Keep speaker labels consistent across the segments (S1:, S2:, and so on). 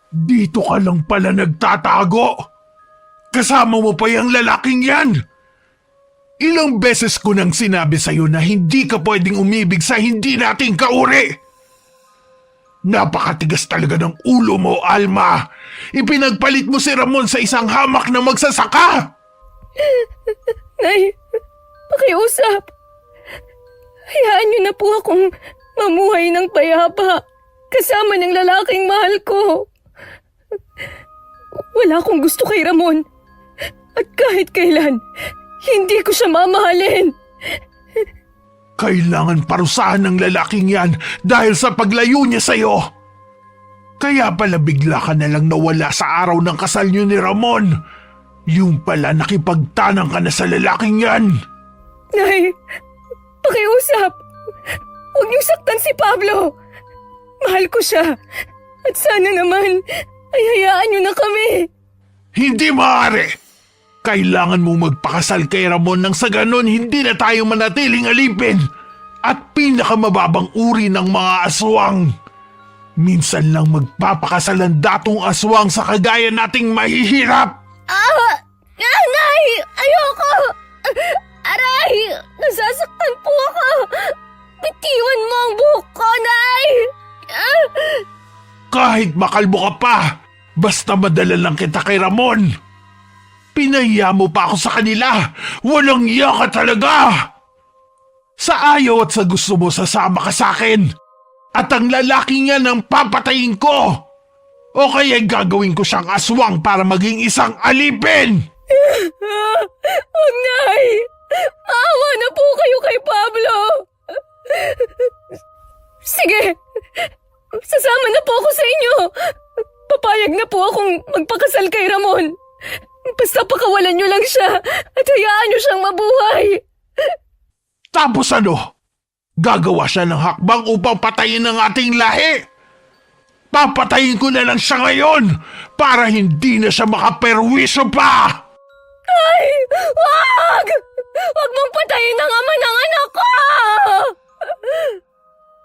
S1: Dito ka lang pala nagtatago. Kasama mo pa yung lalaking yan. Ilang beses ko nang sinabi sa'yo na hindi ka pwedeng umibig sa hindi nating kauri. Napakatigas talaga ng ulo mo, Alma. Ipinagpalit mo si Ramon sa isang hamak na magsasaka.
S2: Nay, pakiusap. Hayaan niyo na po akong mamuhay ng payapa kasama ng lalaking mahal ko. Wala akong gusto kay Ramon. At kahit kailan, hindi ko siya mamahalin.
S1: Kailangan parusahan ng lalaking yan dahil sa paglayo niya sa'yo. Kaya pala bigla ka nalang nawala sa araw ng kasal niyo ni Ramon. Yung pala nakipagtanang ka na sa lalaking yan.
S2: Nay, pakiusap. Huwag niyong saktan si Pablo. Mahal ko siya. At sana naman ay hayaan niyo na kami.
S1: Hindi maaari. Kailangan mong magpakasal kay Ramon nang sa ganon hindi na tayo manatiling alipin at pinakamababang uri ng mga aswang. Minsan lang magpapakasal ang datong aswang sa kagaya nating mahihirap.
S2: Nay! Ayoko! Aray! Nasasaktan po ako! Bitiwan mo ang buhok ko, Nay!
S1: Kahit makalbo ka pa, basta madala lang kita kay Ramon. Pinahiya mo pa ako sa kanila. Walang iya ka talaga. Sa ayaw at sa gusto mo sasama ka sa akin. At ang lalaki niya nang papatayin ko. O kaya gagawin ko siyang aswang para maging isang alipin.
S2: Huwag, Nay! Maawa na po kayo kay Pablo! Sige! Sasama na po ako sa inyo! Papayag na po akong magpakasal kay Ramon! Basta pakawalan niyo lang siya at hayaan niyo siyang mabuhay!
S1: Tapos ano? Gagawa siya ng hakbang upang patayin ang ating lahi. Papatayin ko na lang siya ngayon para hindi na siya makaperwisyo pa!
S2: Ay! Wag! Wag mong patayin ang ama ng anak ko!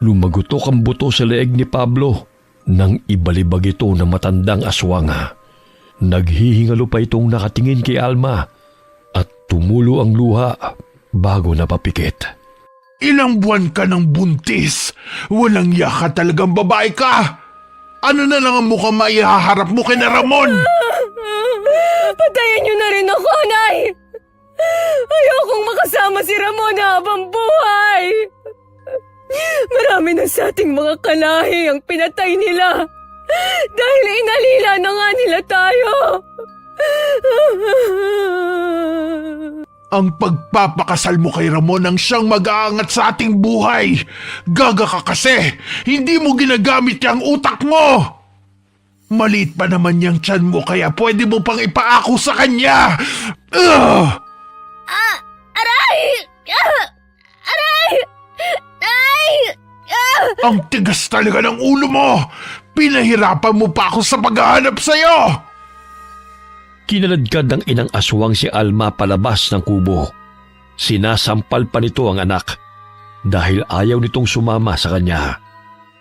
S3: Lumagutok ang buto sa leeg ni Pablo nang ibalibag ito ng matandang aswanga. Naghihingalo pa itong nakatingin kay Alma at tumulo ang luha bago napapikit.
S1: Ilang buwan ka ng buntis. Walang yaka talagang babae ka. Ano na lang ang mukhang maihaharap mo kina Ramon?
S2: Patayin niyo na rin ako, Nay! Ayokong makasama si Ramon habang buhay! Marami na sa ating mga kalahi ang pinatay nila dahil inalila na nga nila tayo.
S1: Ang pagpapakasal mo kay Ramon ang siyang mag-aangat sa ating buhay. Gaga ka kasi, hindi mo ginagamit yung utak mo. Maliit pa naman yung tiyan mo kaya pwede mo pang ipaako sa kanya.
S2: Aray! Aray! Nay!
S1: Ang tigas talaga ng ulo mo. Pinahirapan mo pa ako sa paghahanap sa'yo.
S3: Kinaladkad ng inang aswang si Alma palabas ng kubo. Sinasampal pa nito ang anak dahil ayaw nitong sumama sa kanya.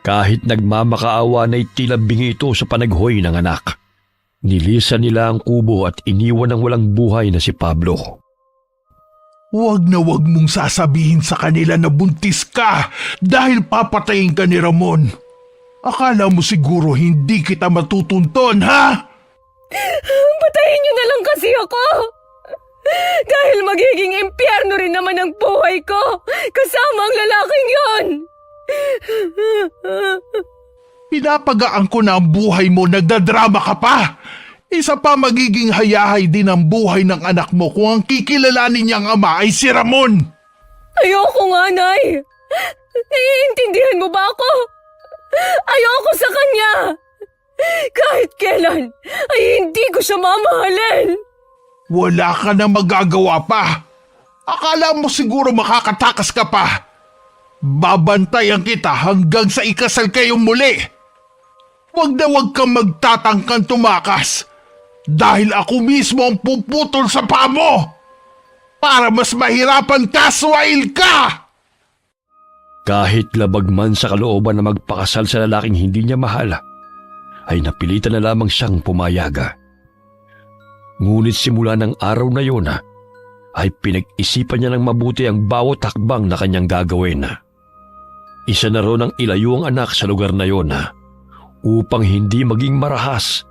S3: Kahit nagmamakaawa na'y tila bingi ito sa panaghoy ng anak. Nilisan nila ang kubo at iniwan ng walang buhay na si Pablo.
S1: Huwag na huwag mong sasabihin sa kanila na buntis ka dahil papatayin ka ni Ramon. Akala mo siguro hindi kita matutunton, ha?
S2: Patayin niyo na lang kasi ako! Dahil magiging impyerno rin naman ang buhay ko kasama ang lalaking yon!
S1: Pinapagaan ko na ang buhay mo, nagdadrama ka pa. Isa pa magiging hayahay din ang buhay ng anak mo kung ang kikilalanin niyang ama ay si Ramon.
S2: Ayoko nga, Nay! Naiintindihan mo ba ako? Ayoko sa kanya! Kahit kailan ay hindi ko siya mamahalin!
S1: Wala ka na magagawa pa. Akala mo siguro makakatakas ka pa. Babantayan kita hanggang sa ikasal kayong muli. Huwag na huwag kang magtatangkang tumakas dahil ako mismo ang puputol sa paa mo para mas mahirapan ka, swail ka!
S3: Kahit labag man sa kalooban na magpakasal sa lalaking hindi niya mahal, ay napilitan na lamang siyang pumayag. Ngunit simula ng araw na yun ay pinag-isipan niya ng mabuti ang bawat hakbang na kanyang gagawin. Isa na ron ang ilayo ang anak sa lugar na yun upang hindi maging marahas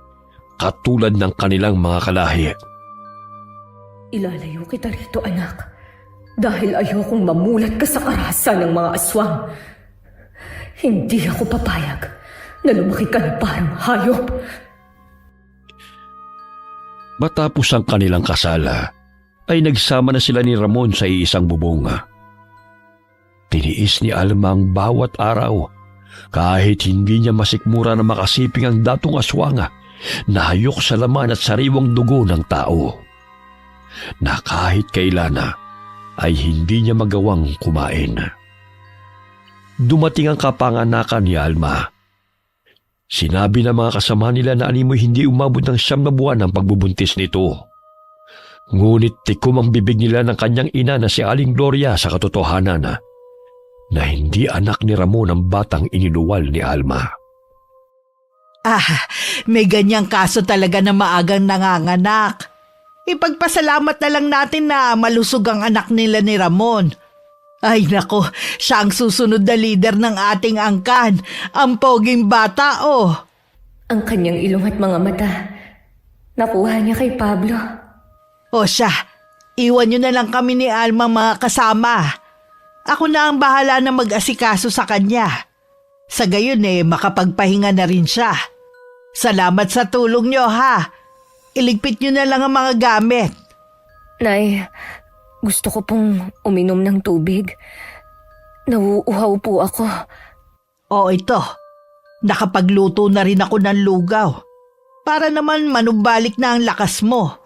S3: katulad ng kanilang mga kalahi.
S2: Ilalayo kita rito, anak. Dahil ayokong mamulat ka sa karahasan ng mga aswang. Hindi ako papayag na lumaki ka na parang hayop.
S3: Matapos ang kanilang kasal, ay nagsama na sila ni Ramon sa iisang bubong. Tiniis ni Alma ang bawat araw kahit hindi niya masikmura na makasiping ang datong aswang na hayok sa laman at sariwang dugo ng tao, na kahit kailan ay hindi niya magawang kumain. Dumating ang kapanganakan ni Alma. Sinabi ng mga kasama nila na animoy hindi umabot ng 9 na buwan ang pagbubuntis nito. Ngunit tikom ang bibig nila ng kanyang ina na si Aling Gloria sa katotohanan na hindi anak ni Ramon ang batang iniluwal ni Alma.
S4: May ganyang kaso talaga na maagang nanganganak. Ipagpasalamat na lang natin na malusog ang anak nila ni Ramon. Ay nako, siya ang susunod na leader ng ating angkan, ang poging bata
S2: Ang kanyang ilong at mga mata, nakuha niya kay Pablo.
S4: O siya, iwan niyo na lang kami ni Alma mga kasama. Ako na ang bahala na mag-asikaso sa kanya. Sa gayon makapagpahinga na rin siya. Salamat sa tulong niyo ha. Iligpit niyo na lang ang mga gamit.
S2: Nay, gusto ko pong uminom ng tubig. Nauuhaw po ako.
S4: O ito, nakapagluto na rin ako ng lugaw. Para naman manumbalik na ang lakas mo.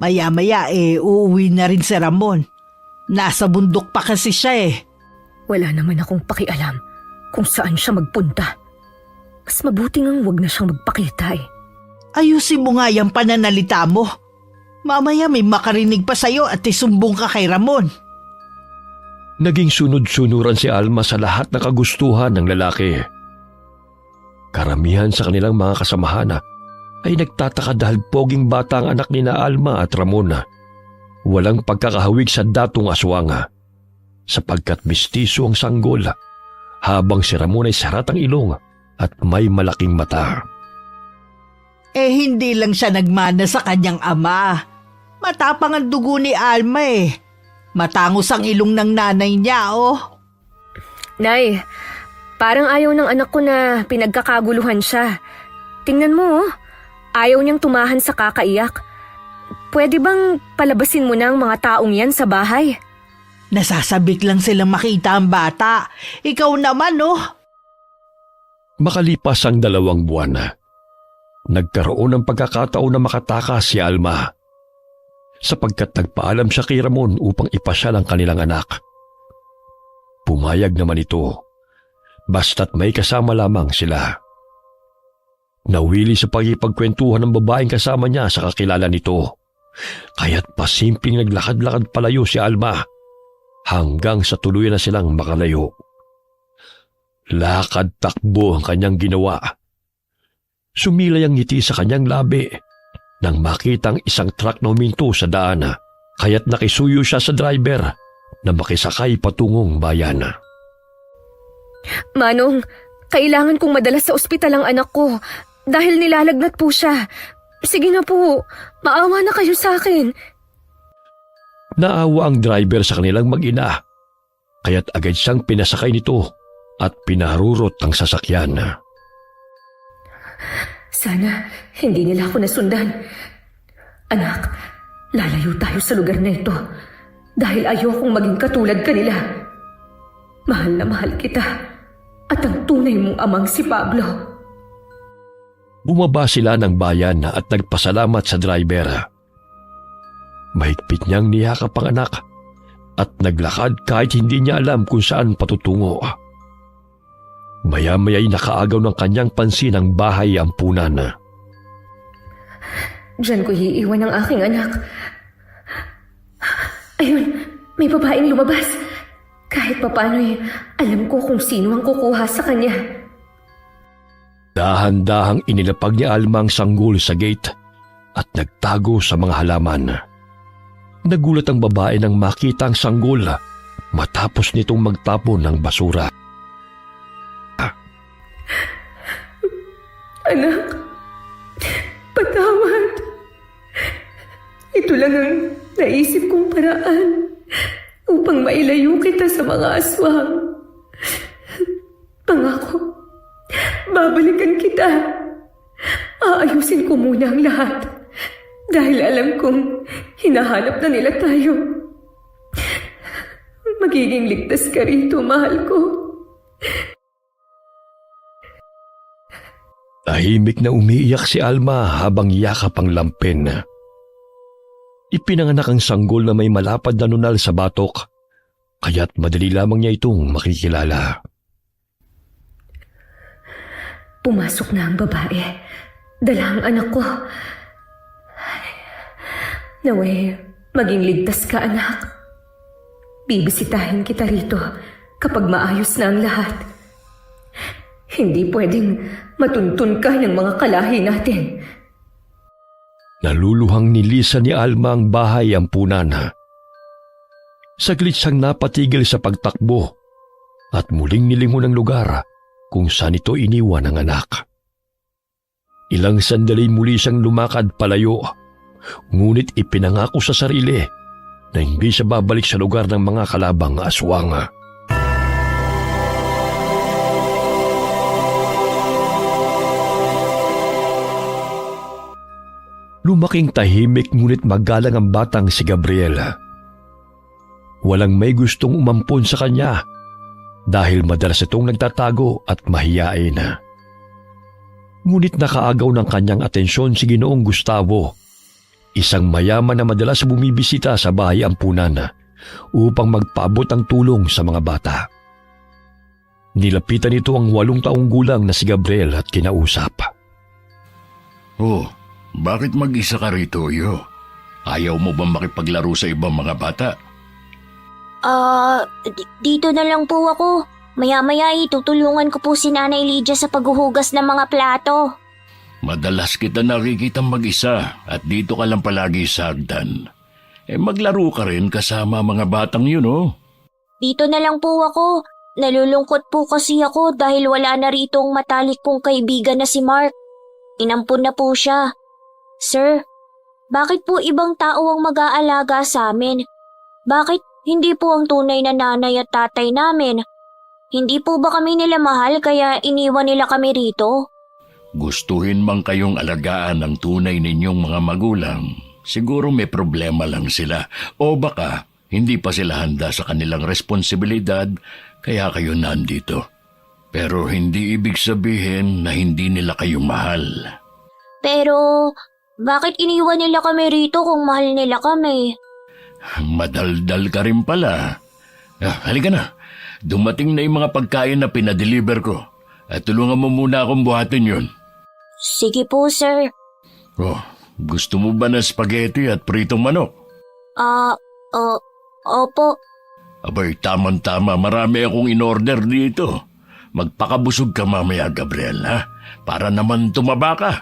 S4: Maya-maya uuwi na rin si Ramon. Nasa bundok pa kasi siya
S2: Wala naman akong pakialam kung saan siya magpunta. Mas mabuti ngang wag na siyang magpakita
S4: Ayusin mo nga yung pananalita mo. Mamaya may makarinig pa sa'yo at isumbong ka kay Ramon.
S3: Naging sunod-sunuran si Alma sa lahat ng kagustuhan ng lalaki. Karamihan sa kanilang mga kasamahan ay nagtataka dahil poging bata ang anak ni na Alma at Ramon. Walang pagkakahawig sa datong aswang sapagkat mistiso ang sanggol habang si Ramon ay sarat ang ilong at may malaking mata.
S4: Hindi lang siya nagmana sa kanyang ama. Matapang ang dugo ni Alma Matangos ang ilong ng nanay niya
S2: Nay, parang ayaw ng anak ko na pinagkakaguluhan siya. Tingnan mo ayaw niyang tumahan sa kakaiyak. Pwede bang palabasin mo na ang mga taong yan sa bahay?
S4: Nasasabik lang silang makita ang bata. Ikaw naman
S3: Makalipas ang 2 buwan, nagkaroon ng pagkakataon na makatakas si Alma sapagkat nagpaalam siya kay Ramon upang ipasyal ang kanilang anak. Pumayag naman ito, basta't may kasama lamang sila. Nawili sa pagkipagkwentuhan ng babaeng kasama niya sa kakilala nito, kaya't pasimpleng naglakad-lakad palayo si Alma hanggang sa tuluyan na silang makalayo. Lakad-takbo ang kanyang ginawa. Sumilay ang ngiti sa kanyang labi nang makitang isang truck na huminto sa daan, kaya't nakisuyo siya sa driver na makisakay patungong bayan.
S2: Manong, kailangan kong madala sa ospital ang anak ko dahil nilalagnat po siya. Sige na po, maawa na kayo sa akin.
S3: Naawa ang driver sa kanilang mag-ina, kaya't agad siyang pinasakay nito at pinarurot ang sasakyan.
S2: Sana hindi nila ako nasundan. Anak, lalayo tayo sa lugar na ito dahil ayokong maging katulad kanila. Mahal na mahal kita at ang tunay mong amang si Pablo.
S3: Bumaba sila ng bayan at nagpasalamat sa driver. Mahigpit niyang niyakap ang anak at naglakad kahit hindi niya alam kung saan patutungo. Maya-maya'y nakaagaw ng kanyang pansin ang bahay ampunan.
S2: Diyan ko iiwan ang aking anak. Ayun, may babaeng lumabas. Kahit papano'y alam ko kung sino ang kukuha sa kanya.
S3: Dahan-dahang inilapag ni Alma ang sanggol sa gate at nagtago sa mga halaman. Nagulat ang babae nang makita ang sanggol matapos nitong magtapon ng basura.
S2: Anak, patawad. Ito lang ang naisip kong paraan upang mailayo kita sa mga aswang. Pangako, babalikan kita. Aayusin ko muna ang lahat dahil alam kong hinahanap na nila tayo. Magiging ligtas ka rito, mahal ko.
S3: Tahimik na umiiyak si Alma habang yakap ang lampin. Ipinanganak ang sanggol na may malapad na nunal sa batok, kaya't madali lamang niya itong makikilala.
S2: Pumasok na ang babae. Dala ang anak ko. Naway, maging ligtas ka, anak. Bibisitahin kita rito kapag maayos na ang lahat. Hindi pwedeng matuntun ka ng mga kalahi natin.
S3: Naluluhang nilisan ni Alma ang bahay ampunan. Saglit siyang napatigil sa pagtakbo at muling nilingon ang lugar kung saan ito iniwan ng anak. Ilang sandali muli siyang lumakad palayo, ngunit ipinangako sa sarili na hindi siya babalik sa lugar ng mga kalabang aswang. Lumaking tahimik ngunit magalang ang batang si Gabriel. Walang may gustong umampon sa kanya dahil madalas itong nagtatago at mahiyain. Ngunit nakaagaw ng kanyang atensyon si Ginoong Gustavo, isang mayaman na madalas bumibisita sa bahay ampunan upang magpaabot ng tulong sa mga bata. Nilapitan nito ang 8 taong gulang na si Gabriel at kinausap.
S5: Oh, bakit mag-isa ka rito, Yo? Ayaw mo ba makipaglaro sa ibang mga bata?
S6: Dito na lang po ako. Maya-maya tutulungan ko po si Nanay Lydia sa paghuhugas ng mga plato.
S5: Madalas kita nakikita mag-isa at dito ka lang palagi sa hagdan. Maglaro ka rin kasama mga batang yun, oh.
S6: Dito na lang po ako. Nalulungkot po kasi ako dahil wala na rito ang matalik kong kaibigan na si Mark. Inampun na po siya. Sir, bakit po ibang tao ang mag-aalaga sa amin? Bakit hindi po ang tunay na nanay at tatay namin? Hindi po ba kami nila mahal kaya iniwan nila kami rito?
S5: Gustuhin mang kayong alagaan ng tunay ninyong mga magulang, siguro may problema lang sila. O baka hindi pa sila handa sa kanilang responsibilidad kaya kayo nandito. Pero hindi ibig sabihin na hindi nila kayo mahal.
S6: Pero bakit iniwan nila kami rito kung mahal nila kami?
S5: Madaldal ka rin pala. Halika na. Dumating na yung mga pagkain na pinadeliver ko. At tulungan mo muna akong buhatin yun.
S6: Sige po, sir.
S5: Oh, gusto mo ba ng spaghetti at pritong manok?
S6: Opo.
S5: Abay, tamang-tama. Marami akong in-order dito. Magpakabusog ka mamaya, Gabriel, ha? Para naman tumaba ka.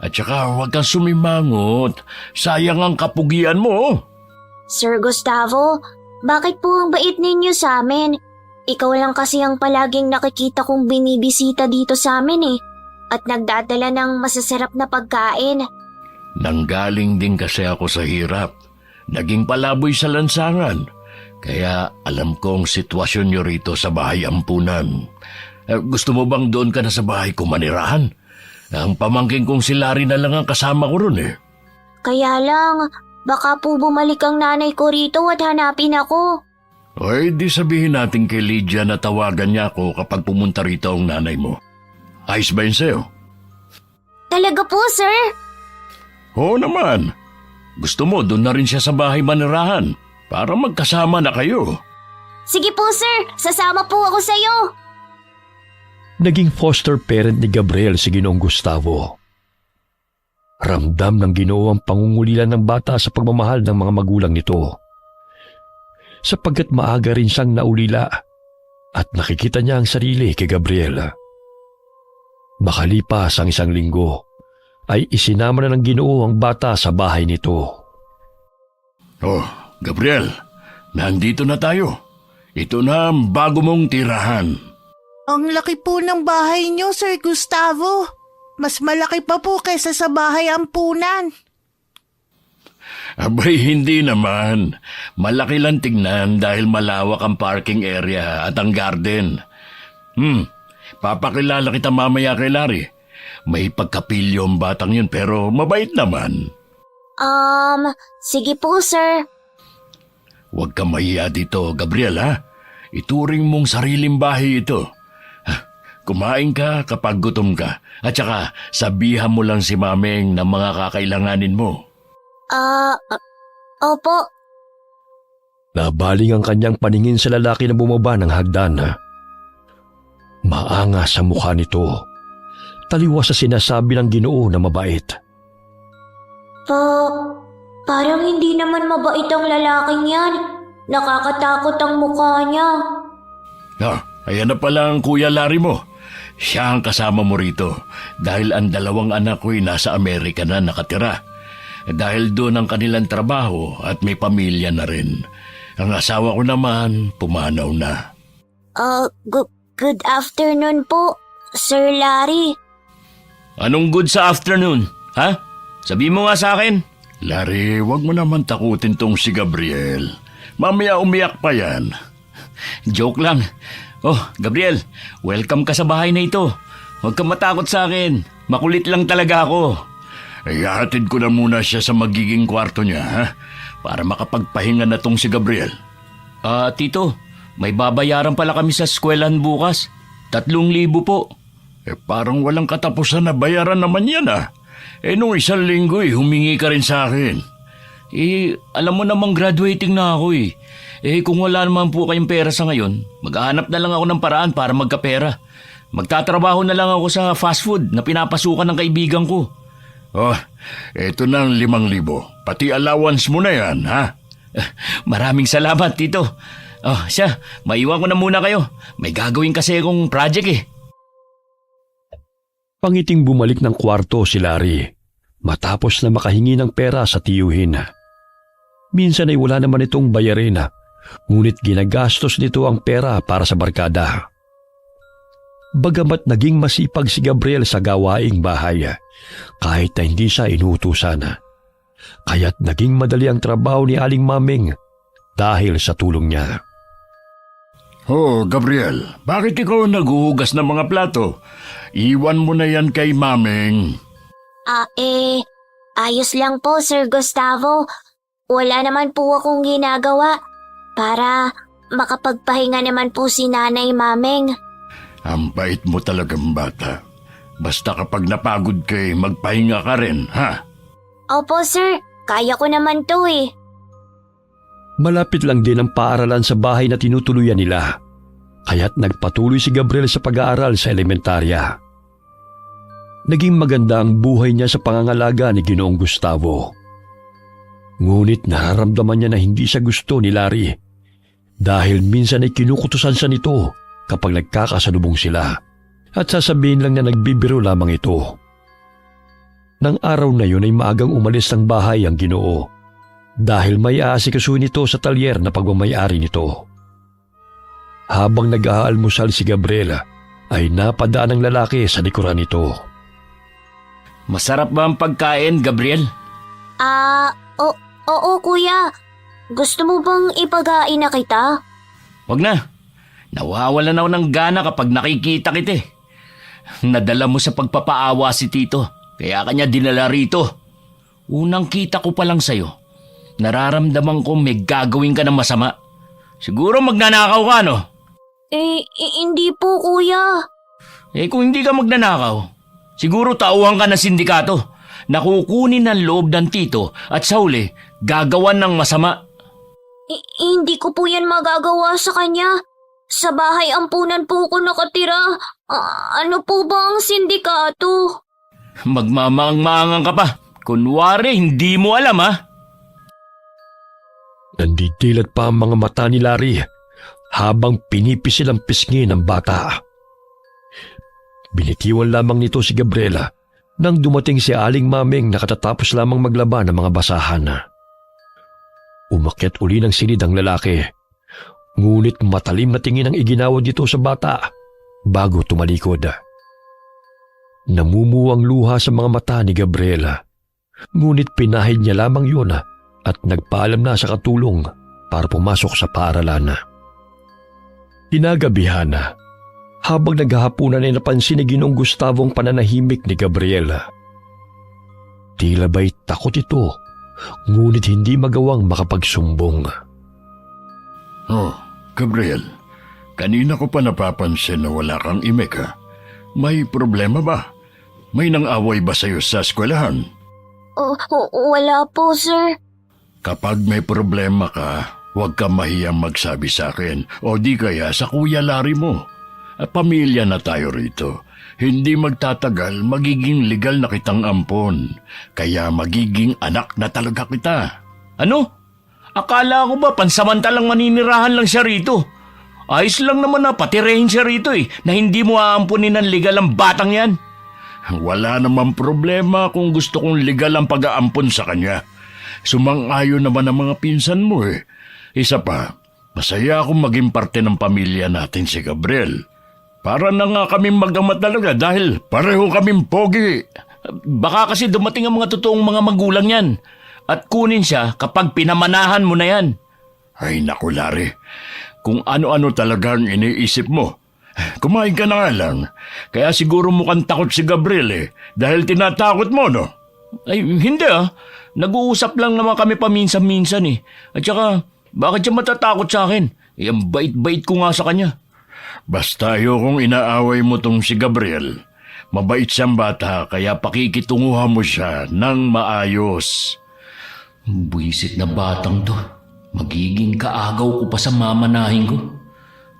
S5: At saka huwag kang sumimangot. Sayang ang kapugian mo.
S6: Sir Gustavo, bakit po ang bait ninyo sa amin? Ikaw lang kasi ang palaging nakikita kong binibisita dito sa amin eh. At nagdadala ng masasarap na pagkain.
S5: Nanggaling din kasi ako sa hirap. Naging palaboy sa lansangan. Kaya alam ko ang sitwasyon nyo rito sa bahay ampunan. Gusto mo bang doon ka na sa bahay ko manirahan? Ang pamangking kong si Larry na lang ang kasama ko ron eh.
S6: Kaya lang, baka po bumalik ang nanay ko rito at hanapin ako.
S5: Oy, di sabihin natin kay Lydia na tawagan niya ako kapag pumunta rito ang nanay mo. Ayos ba yun sa'yo?
S6: Talaga po, sir?
S5: Oo naman. Gusto mo doon na rin siya sa bahay manirahan para magkasama na kayo.
S6: Sige po, sir. Sasama po ako sa'yo.
S3: Naging foster parent ni Gabriel si Ginoong Gustavo. Ramdam ng Ginoo ang pangungulilan ng bata sa pagmamahal ng mga magulang nito. Sapagkat maaga rin siyang naulila at nakikita niya ang sarili kay Gabriel. Makalipas ang 1 linggo, ay isinama na ng Ginoo ang bata sa bahay nito.
S5: Oh, Gabriel, nandito na tayo. Ito na ang bago mong tirahan.
S4: Ang laki po ng bahay niyo, Sir Gustavo. Mas malaki pa po kaysa sa bahay ampunan.
S5: Abay, hindi naman. Malaki lang tignan dahil malawak ang parking area at ang garden. Papakilala kita mamaya kay Larry. May pagkapilyo ang batang yun pero mabait naman.
S6: Sige po, sir.
S5: Huwag ka mahiya dito, Gabriel, ha? Ituring mong sariling bahay ito. Kumain ka kapag gutom ka. At saka, sabihan mo lang si Mameng ng mga kakailanganin mo.
S6: Opo.
S3: Nabaling ang kanyang paningin sa lalaki na bumaba ng hagdan. Maangas sa mukha nito. Taliwas sa sinasabi ng Ginoo na mabait.
S6: Parang hindi naman mabait ang lalaking yan. Nakakatakot ang mukha niya.
S5: Ayan na pala ang Kuya Larry mo. Siya ang kasama mo rito dahil ang 2 anak ko'y nasa Amerika na nakatira. Dahil doon ang kanilang trabaho at may pamilya na rin. Ang asawa ko naman pumanaw na.
S6: Good afternoon po, Sir Larry.
S5: Anong good sa afternoon, ha? Sabi mo nga sa akin. Larry, wag mo naman takutin tong si Gabriel. Mamaya umiyak pa yan. Joke lang. Oh, Gabriel, welcome ka sa bahay na ito. Huwag kang matakot sa akin. Makulit lang talaga ako. Ihahatid ko na muna siya sa magiging kwarto niya, ha? Para makapagpahinga na tong si Gabriel. Tito, may babayaran pala kami sa eskwelahan bukas. 3,000 po. Parang walang katapusan na bayaran naman yan, ah. Nung 1 linggo humingi ka rin sa akin. Alam mo namang graduating na ako eh. Kung wala naman po kayong pera sa ngayon, maghahanap na lang ako ng paraan para magkapera. Magtatrabaho na lang ako sa fast food na pinapasukan ng kaibigan ko. Oh, eto na ang 5,000. Pati allowance mo na yan, ha? Maraming salamat, Tito. Siya, maiwan ko na muna kayo. May gagawin kasi akong project eh.
S3: Pangiting bumalik ng kwarto si Larry matapos na makahingi ng pera sa tiyuhin. Minsan ay wala naman itong bayarin, ngunit ginagastos nito ang pera para sa barkada. Bagamat naging masipag si Gabriel sa gawaing bahay, kahit na hindi siya inuutusan, kaya't naging madali ang trabaho ni Aling Mameng dahil sa tulong niya.
S5: Oh, Gabriel, bakit ikaw naghuhugas ng mga plato? Iwan mo na yan kay Mameng.
S6: Ayos lang po, Sir Gustavo. Wala naman po akong ginagawa para makapagpahinga naman po si Nanay Mameng.
S5: Ang bait mo talagang bata. Basta kapag napagod kay magpahinga ka rin, ha?
S6: Opo, sir. Kaya ko naman to eh.
S3: Malapit lang din ang paaralan sa bahay na tinutuluyan nila, kaya't nagpatuloy si Gabriel sa pag-aaral sa elementarya. Naging maganda ang buhay niya sa pangangalaga ni Ginoong Gustavo. Ngunit nararamdaman niya na hindi siya gusto ni Larry dahil minsan ay kinukutusan siya nito kapag nagkakasalubong sila at sasabihin lang na nagbibiro lamang ito. Nang araw na yun ay maagang umalis ng bahay ang Ginoo dahil may aasikasuhin ito sa talyer na pagmamayari nito. Habang nag-aalmusal si Gabriel ay napadaan ng lalaki sa likuran nito.
S5: Masarap ba ang pagkain, Gabriel?
S6: Oo kuya. Gusto mo bang ipagain na kita?
S5: Wag na. Nawawalan ako ng gana kapag nakikita kita eh. Nadala mo sa pagpapaawa si Tito, kaya kanya dinala rito. Unang kita ko pa lang sa'yo. Nararamdaman ko may gagawin ka ng masama. Siguro magnanakaw ka, no?
S6: Hindi po kuya.
S5: Kung hindi ka magnanakaw, siguro tauhan ka ng sindikato na kukunin ng loob ng Tito at sa huli, gagawan ng masama.
S6: Hindi ko po yan magagawa sa kanya. Sa bahay ampunan po ko nakatira. Ano po ba ang sindikato?
S5: Magmamaang-maangan ka pa. Kunwari, hindi mo alam, ha?
S3: Nandidilat pa ang mga mata ni Larry habang pinipisil ang pisngi ng bata. Binitiwan lamang nito si Gabriela nang dumating si Aling Maming na katatapos lamang maglaba ng mga basahan. Umakyat uli ng silid ang lalaki, ngunit matalim na tingin ang iginawa dito sa bata bago tumalikod. Namumuwang luha sa mga mata ni Gabriela, ngunit pinahid niya lamang yun at nagpaalam na sa katulong para pumasok sa paaralan. Kinagabihan, habang naghahapunan ay napansin ni Ginoong Gustavo ang pananahimik ni Gabriela. Tila ba'y takot ito, ngunit hindi magawang makapagsumbong.
S5: Oh, Gabriel, kanina ko pa napapansin na wala kang imik ha. May problema ba? May nang-away ba sa'yo sa eskwelahan?
S6: Wala po, sir.
S5: Kapag may problema ka, huwag ka mahiyang magsabi sa akin o di kaya sa Kuya Larry mo. Pamilya na tayo rito. Hindi magtatagal, magiging legal na kitang ampon. Kaya magiging anak na talaga kita.
S7: Ano? Akala ko ba pansamantalang maninirahan lang siya rito? Ayos lang naman na patirehin siya rito na hindi mo aampunin ng legal ang batang yan.
S5: Wala namang problema kung gusto kong legal ang pag-aampon sa kanya. Sumang-ayon naman ang mga pinsan mo Isa pa, masaya akong maging parte ng pamilya natin si Gabriel. Para na nga kaming mag-ama talaga dahil pareho kaming pogi.
S7: Baka kasi dumating ang mga totoong mga magulang yan at kunin siya kapag pinamanahan mo na yan.
S5: Ay naku, Larry. Kung ano-ano talagang iniisip mo. Kumain ka na nga lang. Kaya siguro mukhang takot si Gabriel dahil tinatakot mo, no?
S7: Ay, hindi Nag-uusap lang naman kami paminsan-minsan At saka, bakit siya matatakot sa akin? Ang bait-bait ko nga sa kanya.
S5: Basta ayokong inaaway mo tong si Gabriel. Mabait siyang bata kaya pakikitunguhan mo siya ng maayos.
S7: Buisit na batang to. Magiging kaagaw ko pa sa mamanahin ko.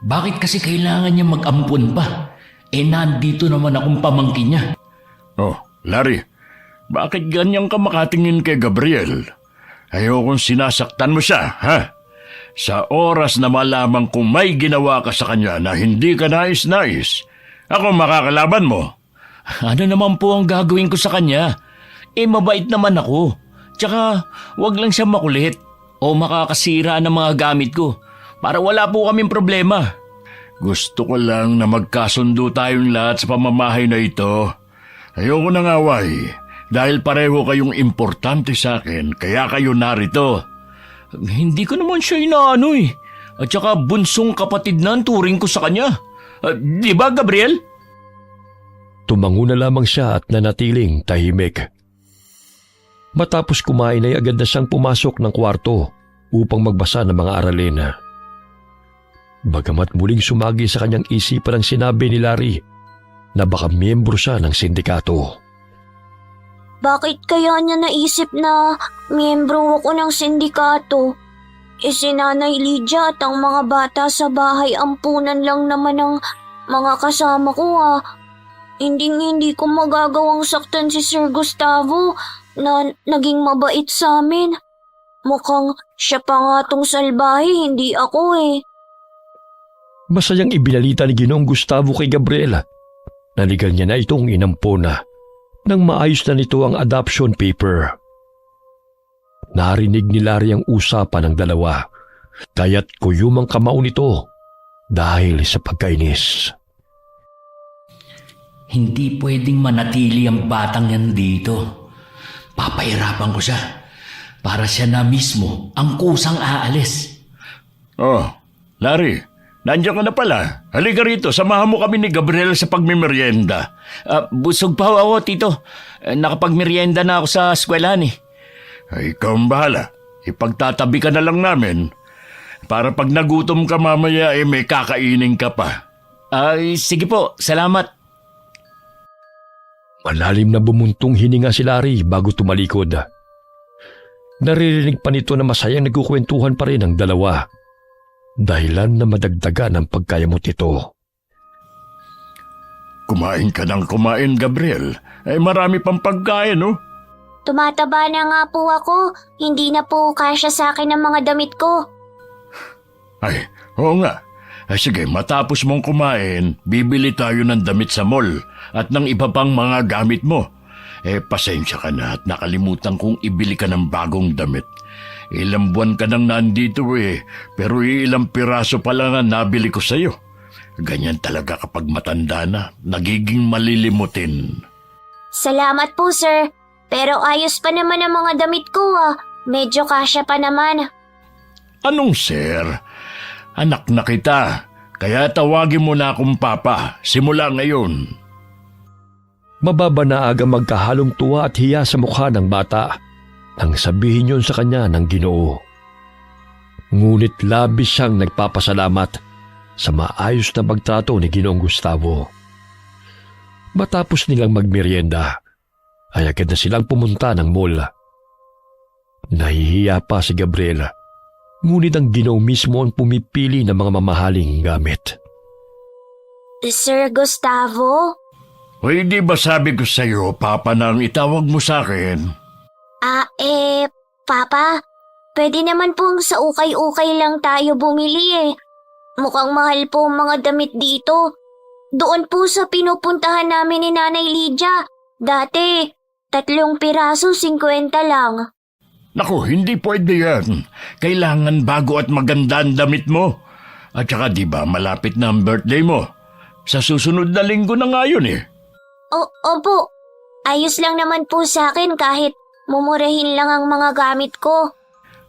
S7: Bakit kasi kailangan niya mag-ampon pa? Nandito naman akong pamangkin niya.
S5: Oh, Larry, bakit ganyan ka makatingin kay Gabriel? Ayokong sinasaktan mo siya, ha? Sa oras na malaman kung may ginawa ka sa kanya na hindi ka nais-nais, ako makakalaban mo.
S7: Ano naman po ang gagawin ko sa kanya? Mabait naman ako. Tsaka, wag lang siya makulit o makakasira ng mga gamit ko para wala po kaming problema.
S5: Gusto ko lang na magkasundo tayong lahat sa pamamahay na ito. Ayoko ng away dahil pareho kayong importante sa akin kaya kayo narito.
S7: Hindi ko naman siya inaano At saka bunsong kapatid na ang turing ko sa kanya. Di ba, Gabriel?
S3: Tumango na lamang siya at nanatiling tahimik. Matapos kumain ay agad na siyang pumasok ng kwarto upang magbasa ng mga aralin. Bagamat muling sumagi sa kanyang isipan ang sinabi ni Larry na baka miyembro siya ng sindikato.
S6: Bakit kaya niya naisip na miyembro ako ng sindikato? Si Nanay Lydia at ang mga bata sa bahay ampunan lang naman ng mga kasama ko Hindi ko magagawang saktan si Sir Gustavo na naging mabait sa amin. Mukhang siya pa nga tong salbahe, hindi ako
S3: Masayang ibinalita ni Ginoong Gustavo kay Gabriela na legal niya na itong inampona nang maayos na nito ang adoption paper. Narinig ni Larry ang usapan ng dalawa, kaya't kuyumang kamao nito dahil sa pagkainis.
S7: Hindi pwedeng manatili ang batang yan dito. Papahirapan ko siya para siya na mismo ang kusang aalis.
S5: Oh, Larry, nandiyan ka na pala. Halika rito, samahan mo kami ni Gabriel sa pagmimerienda.
S7: Busog pa ako, Tito. Nakapagmerienda na ako sa eskwelahan
S5: Ay, ikaw ang bahala. Ipagtatabi ka na lang namin. Para pag nagutom ka mamaya, may kakainin ka pa.
S7: Sige po, salamat.
S3: Malalim na bumuntong hininga si Larry bago tumalikod. Naririnig pa nito na masayang nagkukwentuhan pa rin ang dalawa. Dahilan na madagdagan ang pagkayamot ito.
S5: Kumain ka ng kumain, Gabriel. Ay marami pang pagkain, no?
S6: Tumataba na nga po ako. Hindi na po kasya sa akin ang mga damit ko.
S5: Ay, oo nga. Sige, matapos mong kumain, bibili tayo ng damit sa mall at ng iba pang mga gamit mo. Pasensya ka na at nakalimutan kong ibili ka ng bagong damit. Ilang buwan ka nang nandito pero ilang piraso pa lang ang nabili ko sa'yo. Ganyan talaga kapag matanda na, nagiging malilimutin.
S6: Salamat po, sir. Pero ayos pa naman ang mga damit ko Medyo kasya pa naman.
S5: Anong sir? Anak na kita, kaya tawagin mo na akong papa, simula ngayon.
S3: Mababa na aga magkahalong tuwa at hiya sa mukha ng bata nang sabihin yun sa kanya ng Ginoo. Ngunit labis siyang nagpapasalamat sa maayos na pagtrato ni Ginoong Gustavo. Matapos nilang magmerienda, ay agad na silang pumunta ng mall. Nahihiya pa si Gabriel, ngunit ang Ginoo mismo ang pumipili ng mga mamahaling gamit.
S6: Sir Gustavo?
S5: Di ba sabi ko sa'yo, papa nang itawag mo sa akin?
S6: Papa, pwede naman pong sa ukay-ukay lang tayo bumili Mukhang mahal po ang mga damit dito. Doon po sa pinupuntahan namin ni Nanay Lydia. Dati, 3 piraso, 50 lang.
S5: Naku, hindi pwede yan. Kailangan bago at maganda ang damit mo. At saka di ba malapit na ang birthday mo? Sa susunod na linggo na nga yun
S6: Opo, ayos lang naman po sa akin kahit mumurahin lang ang mga gamit ko.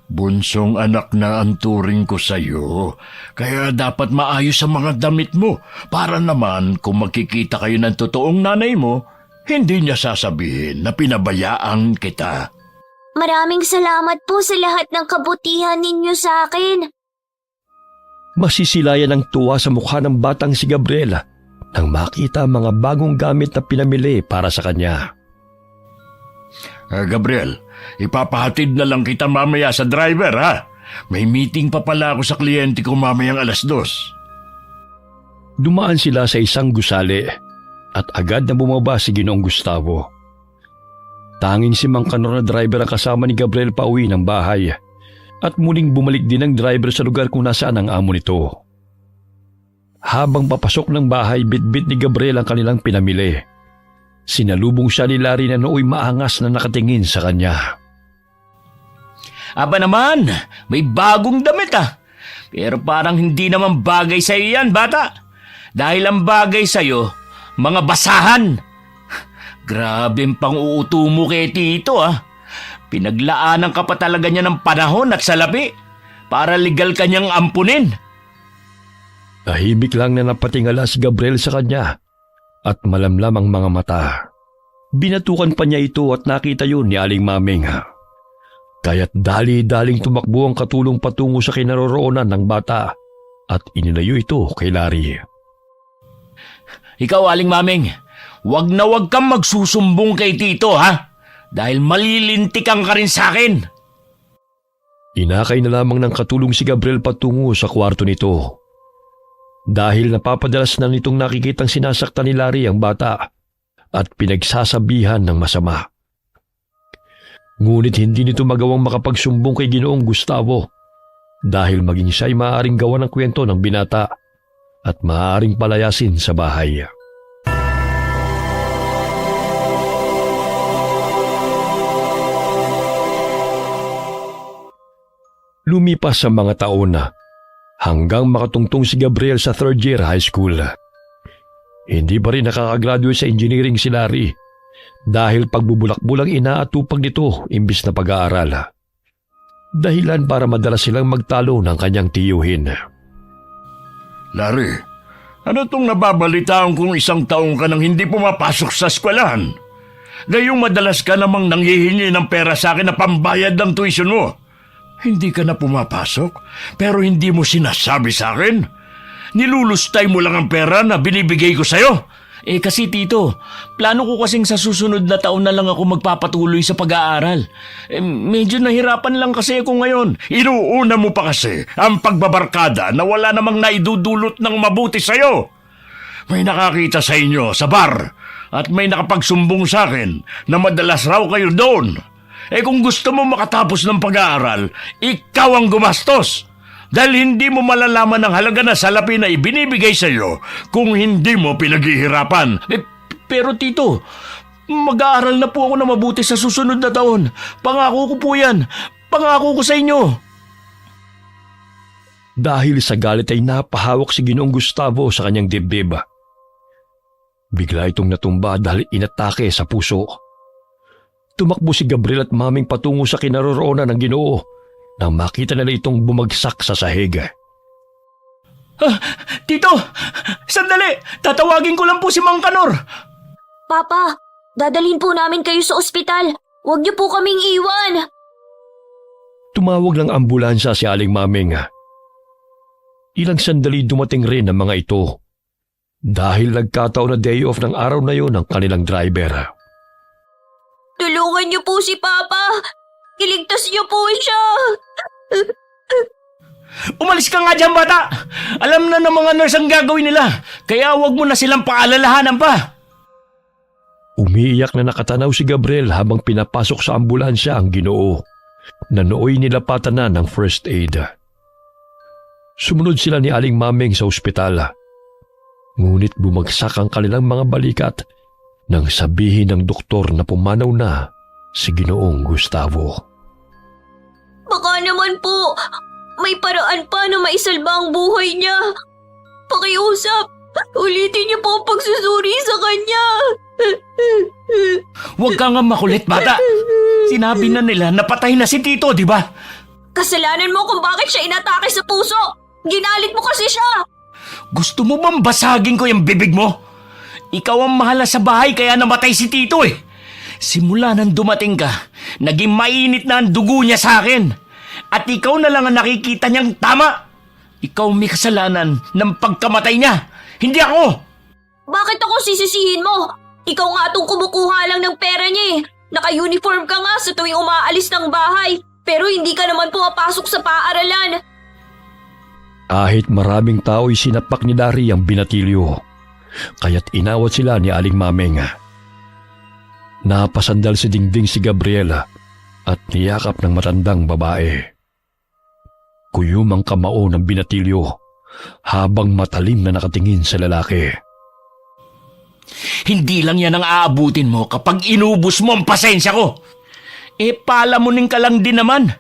S5: Bunsong anak na ang turing ko sa'yo, kaya dapat maayos ang mga damit mo para naman kung makikita kayo ng totoong nanay mo, hindi niya sasabihin na pinabayaan kita.
S6: Maraming salamat po sa lahat ng kabutihan ninyo sa akin.
S3: Masisilayan ang tuwa sa mukha ng batang si Gabriel nang makita ang mga bagong gamit na pinamili para sa kanya.
S5: Gabriel, ipapahatid na lang kita mamaya sa driver May meeting pa pala ako sa kliyente ko mamayang 2:00.
S3: Dumaan sila sa isang gusali at agad na bumaba si Ginoong Gustavo. Tanging si Mang Kanor na driver ang kasama ni Gabriel pauwi ng bahay at muling bumalik din ang driver sa lugar kung nasaan ang amo nito. Habang papasok ng bahay, bitbit ni Gabriel ang kanilang pinamili. Sinalubong siya ni Larry na nooy maangas na nakatingin sa kanya.
S7: Aba naman, may bagong damit Pero parang hindi naman bagay sa'yo yan, bata. Dahil ang bagay sa'yo, mga basahan. Grabe ang pang-uuto mo kay Tito Pinaglaanan ka pa talaga niya ng panahon at salapi para legal kanyang ampunin.
S3: Tahimik lang na napatingala si Gabriel sa kanya at malamlam ang mga mata. Binatukan pa niya ito at nakita yun ni Aling Maming. Kaya't dali-daling tumakbo ang katulong patungo sa kinaroroonan ng bata at inilayo ito kay Larry.
S7: Ikaw, Aling Maming, wag na wag kang magsusumbong kay Tito dahil malilintikan ka rin sa akin.
S3: Inakay na lamang ng katulong si Gabriel patungo sa kwarto nito. Dahil napapadalas na nitong nakikitang sinasaktan ni Larry ang bata at pinagsasabihan ng masama. Ngunit hindi nito magawang makapagsumbong kay Ginoong Gustavo dahil maging siya'y maaaring gawa ng kwento ng binata at maaaring palayasin sa bahay. Lumipas ang mga taon hanggang makatungtong si Gabriel sa 3rd year high school. Hindi pa rin nakakagraduate sa engineering si Larry dahil pagbubulak-bulang inaatupag nito imbis na pag-aaral. Dahilan para madalas silang magtalo ng kanyang tiyuhin.
S5: Larry, ano tong nababalitaan kung 1 taong ka nang hindi pumapasok sa eskwelahan? Gayong madalas ka namang nanghihingi ng pera sa akin na pambayad ng tuition mo. Hindi ka na pumapasok, pero hindi mo sinasabi sa akin. Nilulustay mo lang ang pera na binibigay ko sa'yo.
S7: Kasi Tito, plano ko kasing sa susunod na taon na lang ako magpapatuloy sa pag-aaral. Medyo nahirapan lang kasi ako ngayon.
S5: Inuuna mo pa kasi ang pagbabarkada na wala namang naidudulot ng mabuti sa'yo. May nakakita sa inyo sa bar at may nakapagsumbong sa akin na madalas raw kayo doon. Kung gusto mo makatapos ng pag-aaral, ikaw ang gumastos. dahil hindi mo malalaman ang halaga na salapi na ibinibigay sa iyo kung hindi mo pinaghihirapan.
S7: Pero tito, mag-aaral na po ako na mabuti sa susunod na taon. Pangako ko po yan. Pangako ko sa inyo.
S3: Dahil sa galit ay napahawak si Ginoong Gustavo sa kanyang dibdib. Bigla itong natumba dahil inatake sa puso. Tumakbo si Gabriel at Maming patungo sa kinaroroonan ng Ginoo nang makita nila itong bumagsak sa sahig.
S7: Tito, sandali! Tatawagin ko lang po si Mang Kanor.
S6: Papa, dadalhin po namin kayo sa ospital. Huwag niyo po kaming iwan.
S3: Tumawag ng ambulansya si Aling Maming. Ilang sandali dumating rin ang mga ito dahil nagkataon na day off ng araw na yon ng kanilang driver.
S6: Tulungan niyo po si Papa. Iligtas niyo po siya.
S7: Umalis ka nga dyan, bata! Alam na ng mga nurse ang gagawin nila, kaya huwag mo na silang paalalahanan pa.
S3: Umiiyak na nakatanaw si Gabriel habang pinapasok sa ambulansya ang Ginoo na nooy nilapatan na ng first aid. Sumunod sila ni Aling Maming sa ospital. Ngunit bumagsak ang kanilang mga balikat nang sabihin ng doktor na pumanaw na si Ginoong Gustavo.
S6: Baka naman po, may paraan pa na maisalba ang buhay niya. Pakiusap, ulitin niyo po ang pagsusuri sa kanya.
S7: Huwag ka nga makulit, bata. Sinabi na nila na patay na si Tito, di ba?
S6: Kasalanan mo kung bakit siya inatake sa puso. Ginalit mo kasi siya.
S7: Gusto mo bang basagin ko yung bibig mo? Ikaw ang mahala sa bahay kaya namatay si Tito eh. Simula nang dumating ka, naging mainit na ang dugo niya sa akin. At ikaw na lang ang nakikita niyang tama. Ikaw may kasalanan ng pagkamatay niya, hindi ako.
S6: Bakit ako sisisihin mo? Ikaw nga itong kumukuha lang ng pera niya eh. Naka-uniform ka nga sa tuwing umaalis ng bahay. Pero hindi ka naman pumapasok sa paaralan.
S3: Kahit maraming tao'y sinapak ni Dari ang binatilyo, kaya't inawat sila ni Aling Maming. Napasandal si dingding si Gabriela at niyakap ng matandang babae. Kuyum ang kamao ng binatilyo habang matalim na nakatingin sa lalaki.
S7: Hindi lang yan ang aabutin mo kapag inubos mo ang pasensya ko. Palamunin ka lang din naman.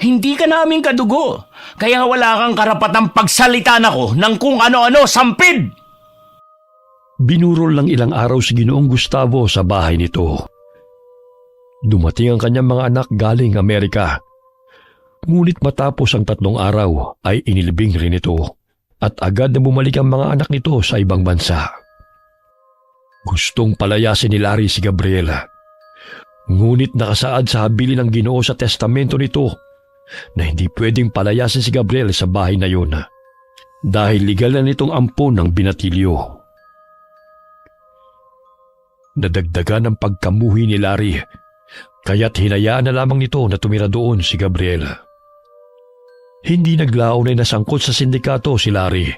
S7: Hindi ka namin kadugo, kaya wala kang karapatang pagsalitaan ako ng kung ano-ano, sampid!
S3: Binurol lang ilang araw si Ginoong Gustavo sa bahay nito. Dumating ang kanyang mga anak galing Amerika. Ngunit matapos ang 3 araw ay inilibing rin ito at agad na bumalik ang mga anak nito sa ibang bansa. Gustong palayasin ni Larry si Gabriela. Ngunit nakasaad sa habilin ng Ginoo sa testamento nito na hindi pwedeng palayasin si Gabriel sa bahay na yun dahil legal na nitong ampon ng binatilyo. Nadagdagan ang pagkamuhi ni Larry, kaya't hinayaan na lamang nito na tumira doon si Gabriel. Hindi naglaon ay nasangkot sa sindikato si Larry.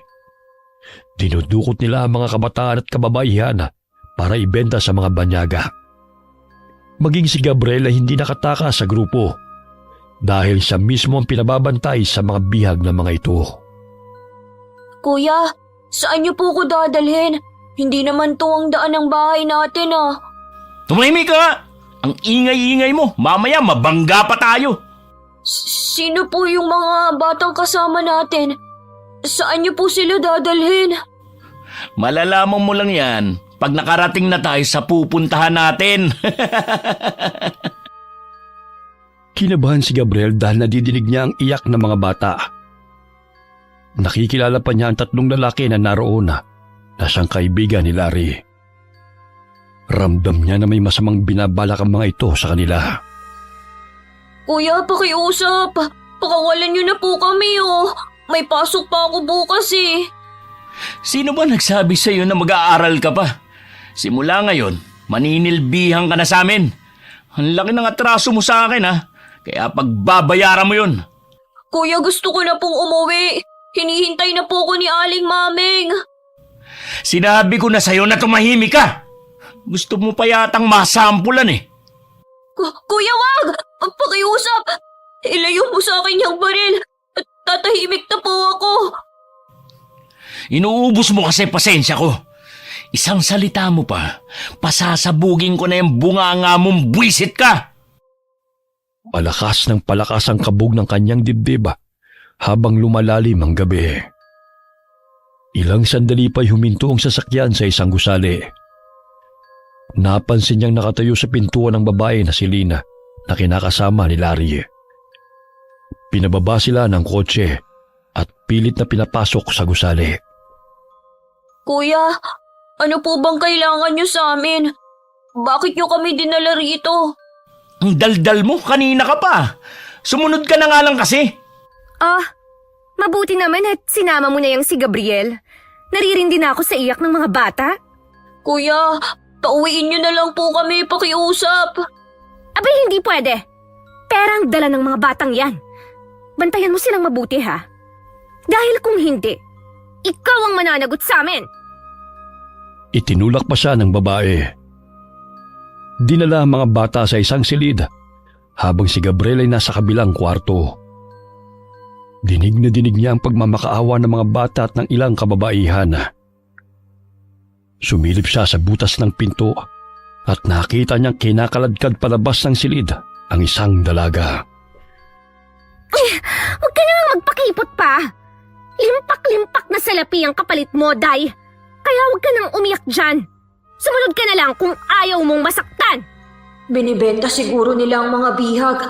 S3: Dinudukot nila ang mga kabataan at kababaihan para ibenta sa mga banyaga. Maging si Gabriel ay hindi nakataka sa grupo dahil siya mismo ang pinababantay sa mga bihag ng mga ito.
S6: Kuya, saan niyo po ko dadalhin? Hindi naman to ang daan ng bahay natin ah.
S7: Tumahimik ka nga! Ang ingay-ingay mo, mamaya mabangga pa tayo.
S6: Sino po yung mga batang kasama natin? Saan niyo po sila dadalhin?
S7: Malalaman mo lang yan pag nakarating na tayo sa pupuntahan natin.
S3: Kinabahan si Gabriel dahil nadidinig niya ang iyak ng mga bata. Nakikilala pa niya ang 3 lalaki na naroon na siyang kaibigan ni Larry. Ramdam niya na may masamang binabalak ang mga ito sa kanila.
S6: Kuya, pakiusap. Pakawalan niyo na po kami oh. May pasok pa ako bukas eh.
S7: Sino ba nagsabi sa iyo na mag-aaral ka pa? Simula ngayon, maninilbihan ka na sa amin. Ang laki ng atraso mo sa akin ha. Kaya pagbabayaran mo yun.
S6: Kuya, gusto ko na pong umuwi. Hinihintay na po ko ni Aling Maming.
S7: Sinabi ko na sa'yo na tumahimik ka. Gusto mo pa yatang masampulan eh.
S6: Kuya, wag! Pakiusap! Ilayo mo sa akin yung baril. tatahimik na po ako.
S7: Inuubos mo kasi pasensya ko. Isang salita mo pa, pasasabugin ko na yung bunganga mong buwisit ka.
S3: Palakas ng palakas ang kabog ng kanyang dibdib habang lumalalim ang gabi. Ilang sandali pa'y huminto ang sasakyan sa isang gusali. Napansin niyang nakatayo sa pintuan ng babae na si Lina na kinakasama ni Larry. Pinababa sila ng kotse at pilit na pinapasok sa gusali.
S6: Kuya, ano po bang kailangan niyo sa amin? Bakit niyo kami dinala rito?
S7: Ang daldal mo, kanina ka pa. Sumunod ka na nga lang kasi.
S2: Mabuti naman at sinama mo na yung si Gabriel. Naririndi na ako sa iyak ng mga bata.
S6: Kuya, pauwiin niyo na lang po kami pakiusap.
S2: Abay, hindi pwede. Perang dala ng mga batang yan. Bantayan mo silang mabuti, ha? Dahil kung hindi, ikaw ang mananagot sa amin.
S3: Itinulak pa siya ng babae. Dinala ang mga bata sa isang silid habang si Gabriel ay nasa kabilang kwarto. Dinig na dinig niya ang pagmamakaawa ng mga bata at ng ilang kababaihan. Sumilip siya sa butas ng pinto at nakita niyang kinakaladkad palabas ng silid ang isang dalaga.
S2: Huwag ka nang magpakipot pa. Limpak-limpak na salapi ang kapalit mo, Day. Kaya huwag ka nang umiyak dyan. Sumunod ka na lang kung ayaw mong masaktan.
S6: Binibenta siguro nila ang mga bihag.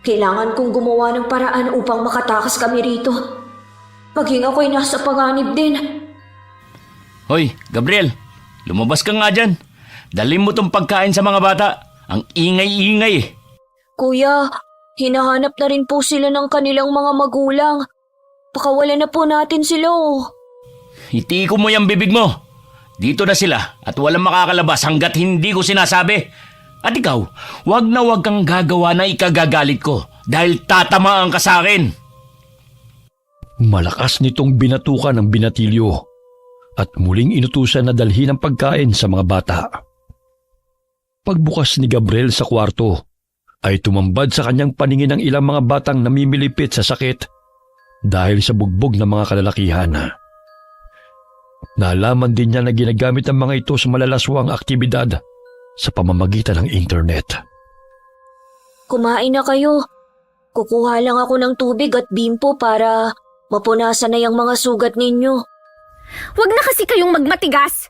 S6: Kailangan kong gumawa ng paraan upang makatakas kami rito. Maging ako'y nasa panganib din.
S7: Hoy, Gabriel, lumabas ka nga dyan. Dalhin mo tong pagkain sa mga bata. Ang ingay-ingay eh.
S6: Kuya, hinahanap na rin po sila ng kanilang mga magulang. Pakawala na po natin sila oh.
S7: Itiko mo yung bibig mo. Dito na sila at walang makakalabas hanggat hindi ko sinasabi. At ikaw, wag na wag kang gagawa na ikagagalit ko dahil tatamaan ka sa akin.
S3: Malakas nitong binatukan ang binatilyo at muling inutusan na dalhin ang pagkain sa mga bata. Pagbukas ni Gabriel sa kwarto, ay tumambad sa kanyang paningin ang ilang mga batang namimilipit sa sakit dahil sa bugbog ng mga kalalakihan. Nalaman din niya na ginagamit ang mga ito sa malalaswang aktibidad sa pamamagitan ng internet.
S6: Kumain na kayo. Kukuha lang ako ng tubig at bimpo para mapunasan na yung mga sugat ninyo.
S2: Huwag na kasi kayong magmatigas.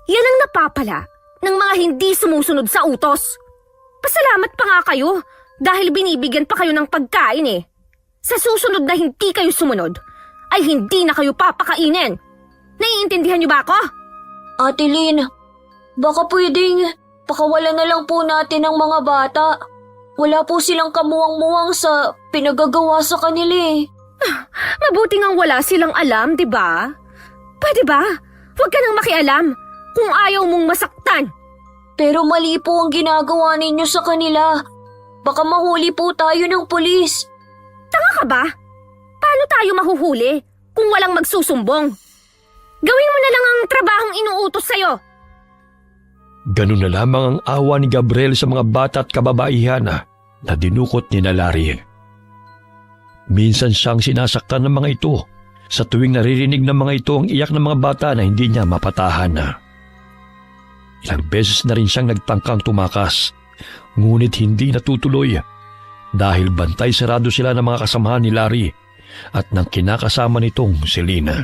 S2: Yan ang napapala ng mga hindi sumusunod sa utos. Pasalamat pa nga kayo dahil binibigyan pa kayo ng pagkain eh. Sa susunod na hindi kayo sumunod, ay hindi na kayo papakainin. Naiintindihan niyo ba ako?
S6: Ate Lynn, baka pwedeng pakawalan na lang po natin ang mga bata. Wala po silang kamuwang-muwang sa pinagagawa sa kanila eh.
S2: Mabuti ngang wala silang alam, di ba? Pwede ba? Huwag ka nang makialam kung ayaw mong masaktan.
S6: Pero mali po ang ginagawa ninyo sa kanila. Baka mahuli po tayo ng pulis.
S2: Tanga ka ba? Paano tayo mahuhuli kung walang magsusumbong? Gawin mo na lang ang trabahong inuutos sa'yo.
S3: Ganun na lamang ang awa ni Gabriel sa mga bata at kababaihan na dinukot ni Larry. Minsan siyang sinasaktan ng mga ito sa tuwing naririnig ng mga ito ang iyak ng mga bata na hindi niya mapatahan. Ilang beses na rin siyang nagtangkang tumakas, ngunit hindi natutuloy dahil bantay sarado sila ng mga kasamahan ni Larry at ng kinakasama nitong si Lina.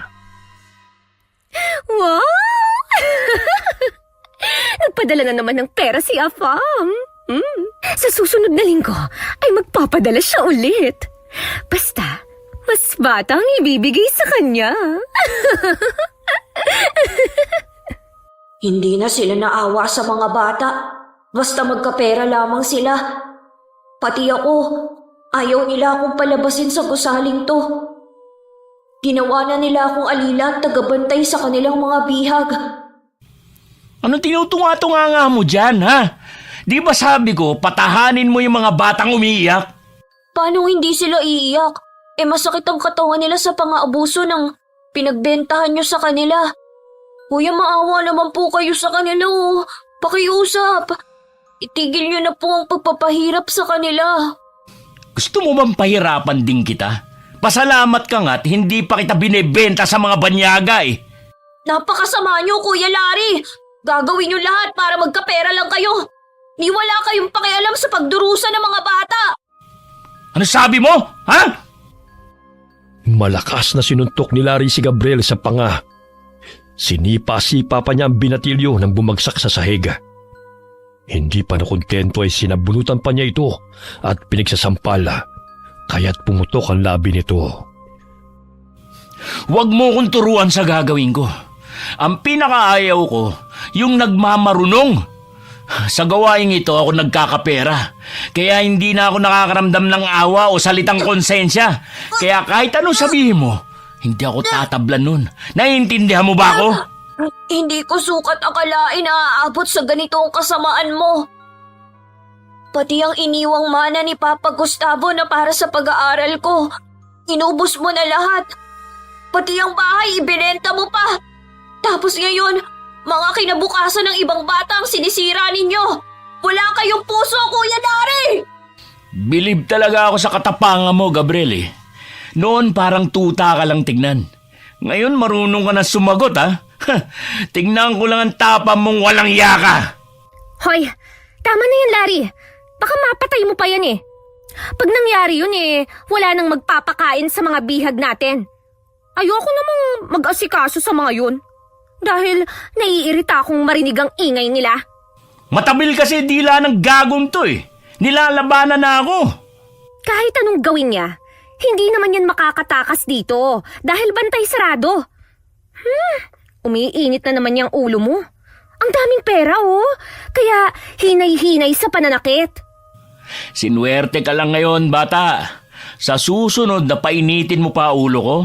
S2: Wow! Nagpadala na naman ng pera si Afam. Sa susunod na linggo ay magpapadala siya ulit. Basta, mas bata ang ibibigay sa kanya.
S6: Hindi na sila naawa sa mga bata. Basta magkapera lamang sila. Pati ako, ayaw nila akong palabasin sa gusaling to. Ginawa na nila akong alila at tagabantay sa kanilang mga bihag.
S7: Anong tinutunga-tunga nga mo dyan, ha? Di ba sabi ko, patahanin mo yung mga batang umiiyak?
S6: Paano hindi sila iiyak? Masakit ang katawan nila sa pang-aabuso ng pinagbentahan nyo sa kanila. Kuya, maawa naman po kayo sa kanila oh. Pakiusap. Itigil nyo na po ang pagpapahirap sa kanila.
S7: Gusto mo bang pahirapan din kita? Pasalamat ka nga't hindi pa kita binebenta sa mga banyaga eh.
S6: Napakasama niyo, Kuya Larry. Gagawin niyo lahat para magkapera lang kayo. Ni wala kayong pakialam sa pagdurusa ng mga bata.
S7: Ano sabi mo? Ha?
S3: Malakas na sinuntok ni Larry si Gabriel sa panga. Sinipa-sipa pa niya ang binatilyo nang bumagsak sa sahig. Hindi pa nakontento ay sinabunutan pa niya ito at pinagsasampal, kaya't pumutok ang labi nito.
S7: Huwag mo kong turuan sa gagawin ko. Ang pinakaayaw ko, yung nagmamarunong. Sa gawaing ito ako nagkakapera. Kaya hindi na ako nakakaramdam ng awa o salitang konsensya. Kaya kahit anong sabihin mo, hindi ako tatablan nun. Naiintindihan mo ba ako?
S6: Hindi ko sukat akalain na aabot sa ganitong kasamaan mo. Pati ang iniwang mana ni Papa Gustavo na para sa pag-aaral ko, inubos mo na lahat. Pati ang bahay ibinenta mo pa. Tapos ngayon, mga kinabukasan ng ibang bata ang sinisira ninyo. Wala kayong puso, Kuya Larry!
S7: Bilib talaga ako sa katapangan mo, Gabriel eh. Noon parang tuta ka lang tignan. Ngayon marunong ka na sumagot ha. Tignan ko lang ang tapang mong walang yaka.
S2: Hoy, tama na yan, Larry. Baka mapatay mo pa yan eh. Pag nangyari yun eh, wala nang magpapakain sa mga bihag natin. Ayoko namang mag-asikaso sa mga yun. Dahil naiirita akong marinig ang ingay nila.
S7: Matabil kasi dila ng gagong to eh. Nilalabanan na ako.
S2: Kahit anong gawin niya, hindi naman yan makakatakas dito dahil bantay sarado. Umiinit na naman yung ulo mo. Ang daming pera oh, kaya hinay-hinay sa pananakit.
S7: Sinuwerte ka lang ngayon, bata. Sa susunod na painitin mo pa ulo ko,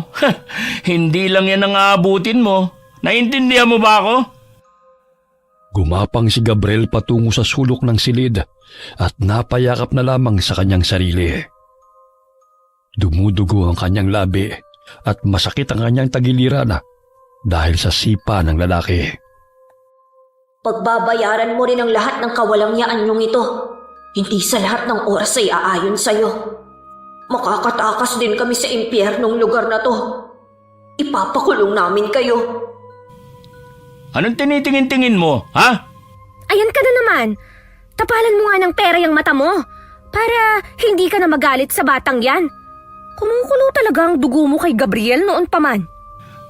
S7: hindi lang yan ang aabutin mo. Naintindihan mo ba ako?
S3: Gumapang si Gabriel patungo sa sulok ng silid at napayakap na lamang sa kanyang sarili. Dumudugo ang kanyang labi at masakit ang kanyang tagiliran dahil sa sipa ng lalaki.
S6: Pagbabayaran mo rin ang lahat ng kawalangyaan yung ito. Hindi sa lahat ng oras ay aayon sa'yo. Makakatakas din kami sa impyernong lugar na to. Ipapakulong namin kayo.
S7: Anong tinitingin-tingin mo, ha?
S2: Ayan ka na naman. Tapalan mo nga ng pera yung mata mo para hindi ka na magalit sa batang yan. Kumukulo talaga ang dugo mo kay Gabriel noon pa man.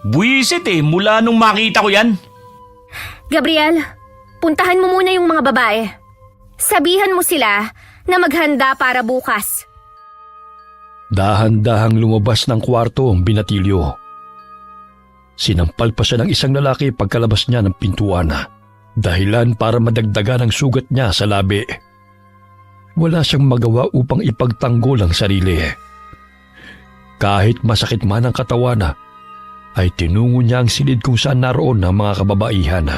S7: Buwisit eh, mula nung makita ko yan.
S2: Gabriel, puntahan mo muna yung mga babae. Sabihan mo sila na maghanda para bukas.
S3: Dahan-dahang lumabas ng kwarto ang binatilyo. Sinampal pa siya ng isang lalaki pagkalabas niya ng pintuan, dahilan para madagdagan ang sugat niya sa labi. Wala siyang magawa upang ipagtanggol ang sarili. Kahit masakit man ang katawan, ay tinungo niya ang silid kung saan naroon ang mga kababaihan.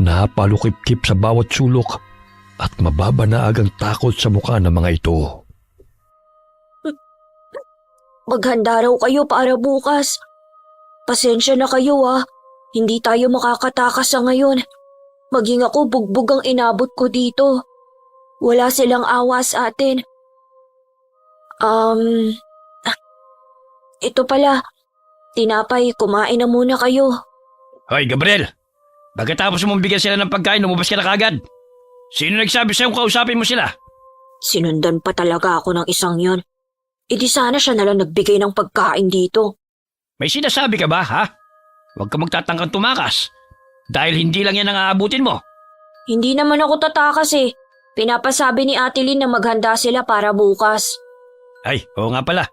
S3: Napalukip-kip sa bawat sulok at mababanaag ang takot sa mukha ng mga ito.
S6: Maghanda raw kayo para bukas. Pasensya na kayo Hindi tayo makakatakas sa ngayon. Maging ako bugbog ang inabot ko dito. Wala silang awa sa atin. Ito pala. Tinapay, kumain na muna kayo.
S3: Hoy, Gabriel! Pagkatapos mong bigyan sila ng pagkain, lumabas ka na kagad. Sino nagsabi sa'yo kausapin mo sila?
S6: Sinundan pa talaga ako ng isang yon. E di sana siya nalang nagbigay ng pagkain dito.
S3: May sinasabi ka ba, ha? Huwag ka magtatangkang tumakas. Dahil hindi lang yan ang aabutin mo.
S6: Hindi naman ako tatakas eh. Pinapasabi ni Ate Lynn na maghanda sila para bukas.
S3: Ay, oo nga pala.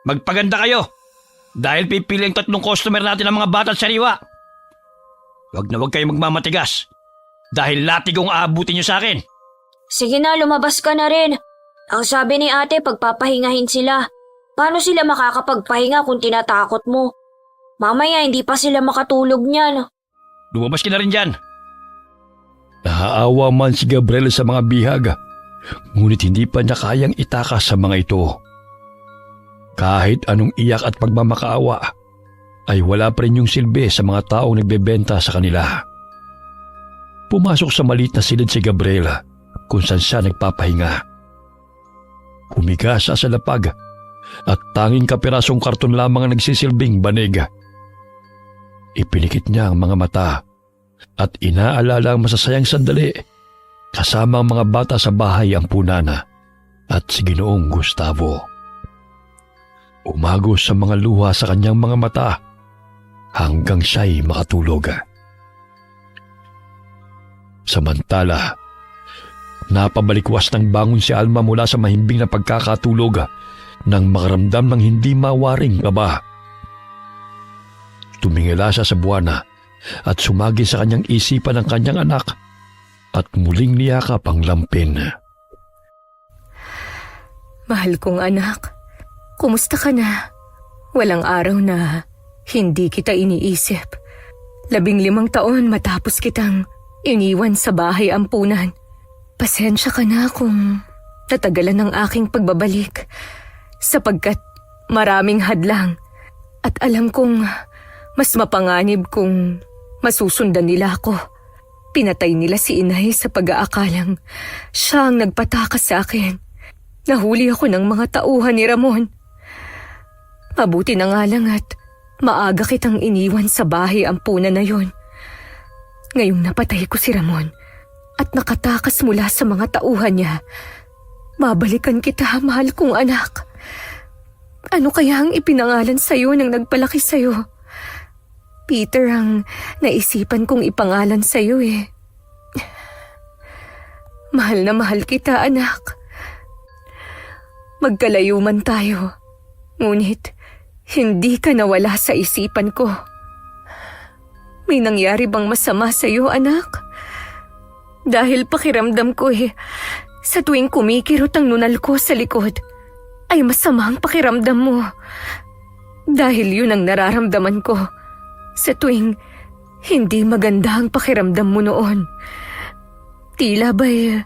S3: Magpaganda kayo. Dahil pipili ang 3 customer natin ng mga bata at sariwa. Huwag na huwag kayo magmamatigas. Dahil latigong aabutin nyo sa akin.
S6: Sige na, lumabas ka na rin. Ang sabi ni ate, pagpapahingahin sila. Paano sila makakapagpahinga kung tinatakot mo? Mamaya hindi pa sila makatulog niyan.
S3: Lumabas ka na rin dyan. Naaawa man si Gabriel sa mga bihag, ngunit hindi pa niya kayang itakas sa mga ito. Kahit anong iyak at pagmamakaawa, ay wala pa rin yung silbi sa mga taong nagbebenta sa kanila. Pumasok sa maliit na silid si Gabriel kung saan siya nagpapahinga. Humiga siya sa lapag at tanging kapirasong karton lamang ang nagsisilbing banig. Ipinikit niya ang mga mata at inaalala ang masasayang sandali kasama ang mga bata sa bahay ampunan at si Ginoong Gustavo. Umagos sa mga luha sa kanyang mga mata hanggang siya'y makatulog. Samantala, napabalikwas ng bangon si Alma mula sa mahimbing na pagkakatulog nang makaramdam ng hindi mawaring kaba. Tumingala siya sa buwana at sumagi sa kanyang isipan ang kanyang anak at muling niyakap ang lampin.
S2: Mahal kong anak, kumusta ka na? Walang araw na hindi kita iniisip. 15 taon matapos kitang iniwan sa bahay ampunan. Pasensya ka na kung natagalan ng aking pagbabalik sapagkat maraming hadlang at alam kong mas mapanganib kung masusundan nila ako. Pinatay nila si inay sa pag-aakalang siya ang nagpatakas sa akin. Nahuli ako ng mga tauhan ni Ramon. Mabuti na nga lang at maaga kitang iniwan sa bahay ampunan na yon. Ngayong napatay ko si Ramon at nakatakas mula sa mga tauhan niya, babalikan kita, mahal kong anak. Ano kaya ang ipinangalan sa'yo nang nagpalaki sa'yo? Peter ang naisipan kong ipangalan sa'yo eh. Mahal na mahal kita, anak. Magkalayo man tayo, ngunit hindi ka nawala sa isipan ko. May nangyari bang masama sa'yo, anak? Dahil pakiramdam ko sa tuwing kumikirot ang nunal ko sa likod, ay masama ang pakiramdam mo. Dahil yun ang nararamdaman ko sa tuwing hindi maganda ang pakiramdam mo noon. Tila ba'y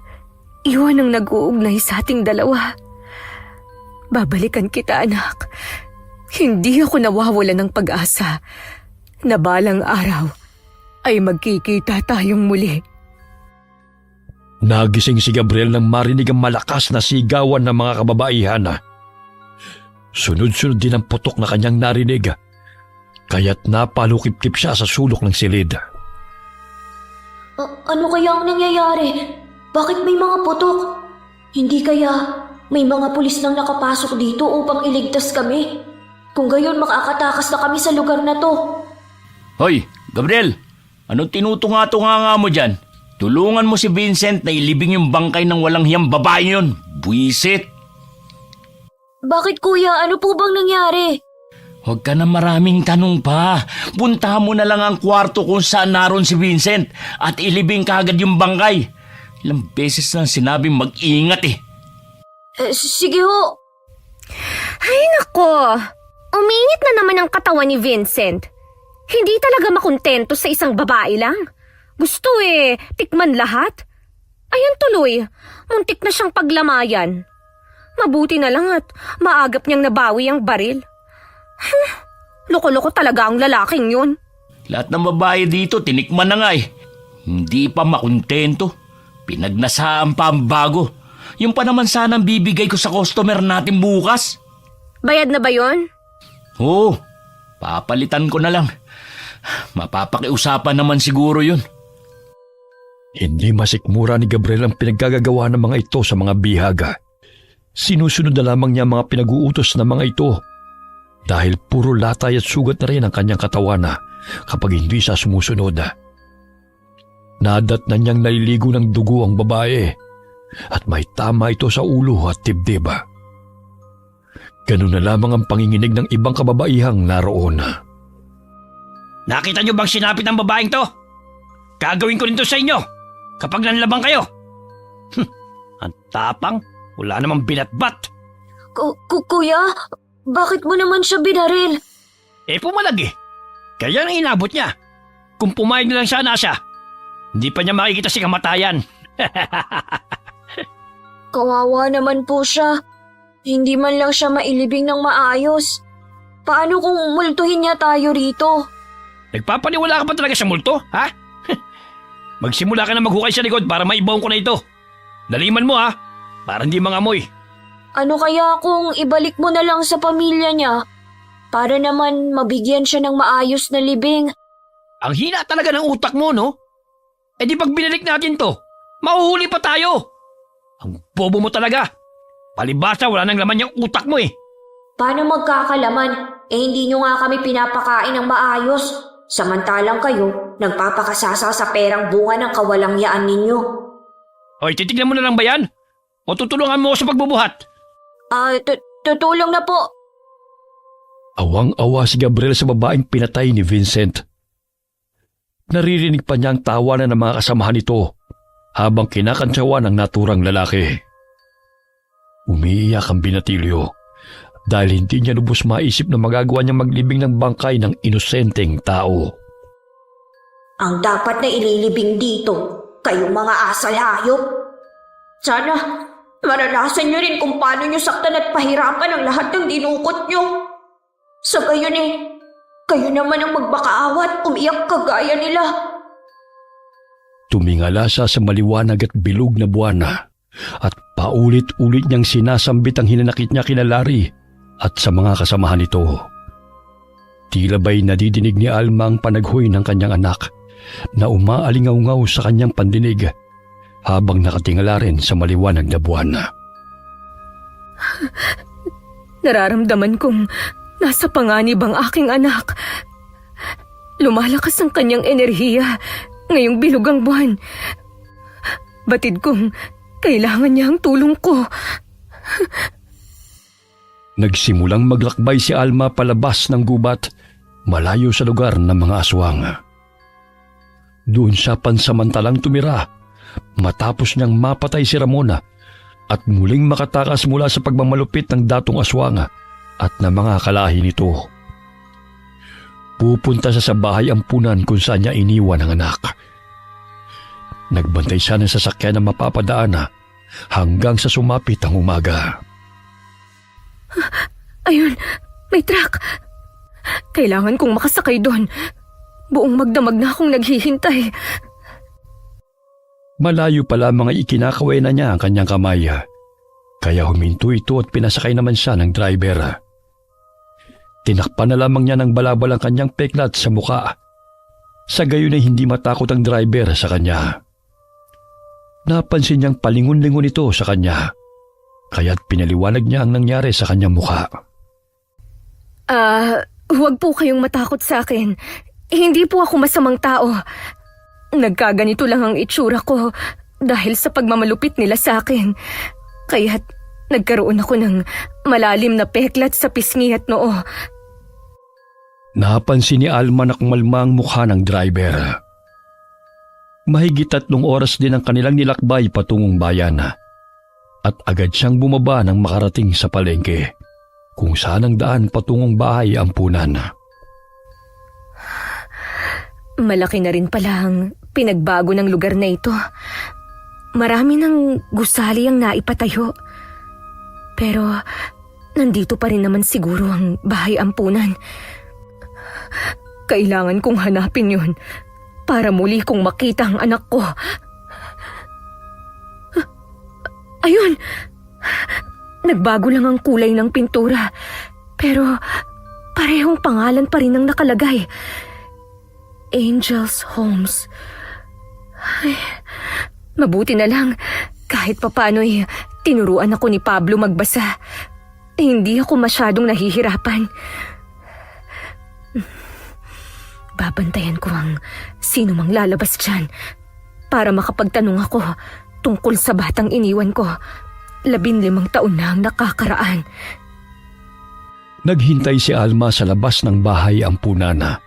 S2: iyon ang nag-uugnay sa ating dalawa. Babalikan kita, anak. Hindi ako nawawala ng pag-asa na balang araw ay magkikita tayong muli.
S3: Nagising si Gabriel nang marinig ang malakas na sigawan ng mga kababaihan. Sunod-sunod din ang putok na kanyang narinig, kaya't napalukip-kip siya sa sulok ng silid.
S6: Ano kaya ang nangyayari? Bakit may mga putok? Hindi kaya may mga pulis nang nakapasok dito upang iligtas kami? Kung gayon makakatakas na kami sa lugar na to.
S7: Hoy, Gabriel! Anong tinutunga-tunga mo dyan? Tulungan mo si Vincent na ilibing yung bangkay ng walang hiyang babae yun. Buwisit!
S6: Bakit kuya? Ano po bang nangyari?
S7: Huwag ka na maraming tanong pa. Puntahan mo na lang ang kwarto kung saan naroon si Vincent at ilibing kaagad yung bangkay. Ilang beses na sinabing mag-ingat eh.
S6: Sige ho.
S2: Ay nako! Uminit na naman ang katawan ni Vincent. Hindi talaga makontento sa isang babae lang. Gusto tikman lahat. Ayan tuloy, muntik na siyang paglamayan. Mabuti na lang at maagap niyang nabawi ang baril. Loko-loko talaga ang lalaking yun.
S7: Lahat ng babae dito tinikman na nga eh. Hindi pa makontento. Pinagnasaan pa ang bago. Yung pa naman sanang bibigay ko sa customer natin bukas.
S2: Bayad na ba yun?
S7: Oo, papalitan ko na lang. Mapapakiusapan naman siguro yun.
S3: Hindi masikmura ni Gabriel ang pinaggagawa ng mga ito sa mga bihaga. Sinusunod na lamang niya ang mga pinag-uutos ng mga ito dahil puro latay at sugat na rin ang kanyang katawan kapag hindi siya sumusunod. Nadat na niyang naliligo ng dugo ang babae at may tama ito sa ulo at dibdib. Ganun na lamang ang panginginig ng ibang kababaihang naroon.
S8: Nakita niyo bang sinapit ng babaeng to? Gagawin ko rin to sa inyo kapag nanlabang kayo. Ang tapang, wala namang binatbat.
S6: Kuya, bakit mo naman siya binaril?
S8: Pumalag eh. Kaya nang inabot niya. Kung pumayag na lang sana siya, hindi pa niya makikita si kamatayan.
S6: Kawawa naman po siya. Hindi man lang siya mailibing ng maayos. Paano kung multuhin niya tayo rito?
S8: Nagpapaniwala ka pa talaga sa multo, ha? Magsimula ka na maghukay sa likod para maibawon ko na ito. Daliman mo ha, para hindi mangamoy.
S6: Ano kaya kung ibalik mo na lang sa pamilya niya? Para naman mabigyan siya ng maayos na libing.
S8: Ang hina talaga ng utak mo, no? Eh di pag binalik natin to, mahuhuli pa tayo. Ang bobo mo talaga. Palibasa wala nang laman yung utak mo eh.
S6: Paano magkakalaman? Eh hindi nyo nga kami pinapakain ng maayos. Samantalang kayo, nagpapakasasa sa perang bunga ng kawalangyaan ninyo.
S8: Hoy, titignan mo na lang ba yan? O tutulungan mo ako sa pagbubuhat?
S6: Tutulong na po.
S3: Awang-awa si Gabriel sa babaeng pinatay ni Vincent. Naririnig pa niya ang tawanan ng mga kasamahan nito habang kinakantsawa ng naturang lalaki. Umiiyak ang binatilyo dahil hindi niya lubos maisip na magagawa niyang maglibing ng bangkay ng inosenteng tao.
S6: Ang dapat na ililibing dito, kayong mga asal hayop. Sana, maranasan nyo rin kung paano nyo saktan at pahirapan ang lahat ng dinukot nyo. Sa gayon kayo naman ang magbakaawa at umiyak kagaya nila.
S3: Tumingala siya sa maliwanag at bilog na buwan at paulit-ulit niyang sinasambit ang hinanakit niya kina Larry at sa mga kasamahan nito. Tila ba'y nadidinig ni Alma ang panaghoy ng kanyang anak na umaalingaw-ngaw sa kanyang pandinig habang nakatingala rin sa maliwanag na buwan.
S2: Nararamdaman kong nasa panganib ang aking anak. Lumalakas ang kanyang enerhiya ngayong bilog ang buwan. Batid kong kailangan niya ang tulong ko.
S3: Nagsimulang maglakbay si Alma palabas ng gubat, malayo sa lugar ng mga aswang. Doon siya pansamantalang tumira matapos niyang mapatay si Ramona at muling makatakas mula sa pagmamalupit ng datong aswang at ng mga kalahi nito. Pupunta siya sa bahay ampunan kung saan niya iniwan ang anak. Nagbantay siya ng sasakyan na mapapadaan hanggang sa sumapit ang umaga.
S2: Ayun, may truck. Kailangan kong makasakay doon. Buong magdamag na akong naghihintay.
S3: Malayo pa lamang ay ikinakaway na niya ang kanyang kamay. Kaya huminto ito at pinasakay naman siya ng driver. Tinakpan na lamang niya ng balabal ang kanyang peklat sa muka. Sa gayon ay hindi matakot ang driver sa kanya. Napansin niyang palingon-lingon ito sa kanya. Kaya't pinaliwanag niya ang nangyari sa kanyang muka.
S2: Huwag po kayong matakot sa akin. Hindi po ako masamang tao. Nagkaganito lang ang itsura ko dahil sa pagmamalupit nila sa akin. Kaya't nagkaroon ako ng malalim na peklat sa pisngi at noo.
S3: Napansin ni Alma na kumalma ang mukha ng driver. Mahigit 3 oras din ang kanilang nilakbay patungong bayan at agad siyang bumaba nang makarating sa palengke kung saan ang daan patungong bahay ampunan.
S2: Malaki na rin pala ang pinagbago ng lugar na ito. Marami ng gusali ang naipatayo. Pero nandito pa rin naman siguro ang bahay ampunan. Kailangan kong hanapin yun para muli kong makita ang anak ko. Ayun! Nagbago lang ang kulay ng pintura. Pero parehong pangalan pa rin ang nakalagay. Angel's Homes. Ay, mabuti na lang kahit papano'y tinuruan ako ni Pablo magbasa. Hindi ako masyadong nahihirapan. Babantayan ko ang sino mang lalabas dyan para makapagtanong ako tungkol sa batang iniwan ko. 15 taon na ang nakakaraan.
S3: Naghintay si Alma sa labas ng bahay ampunan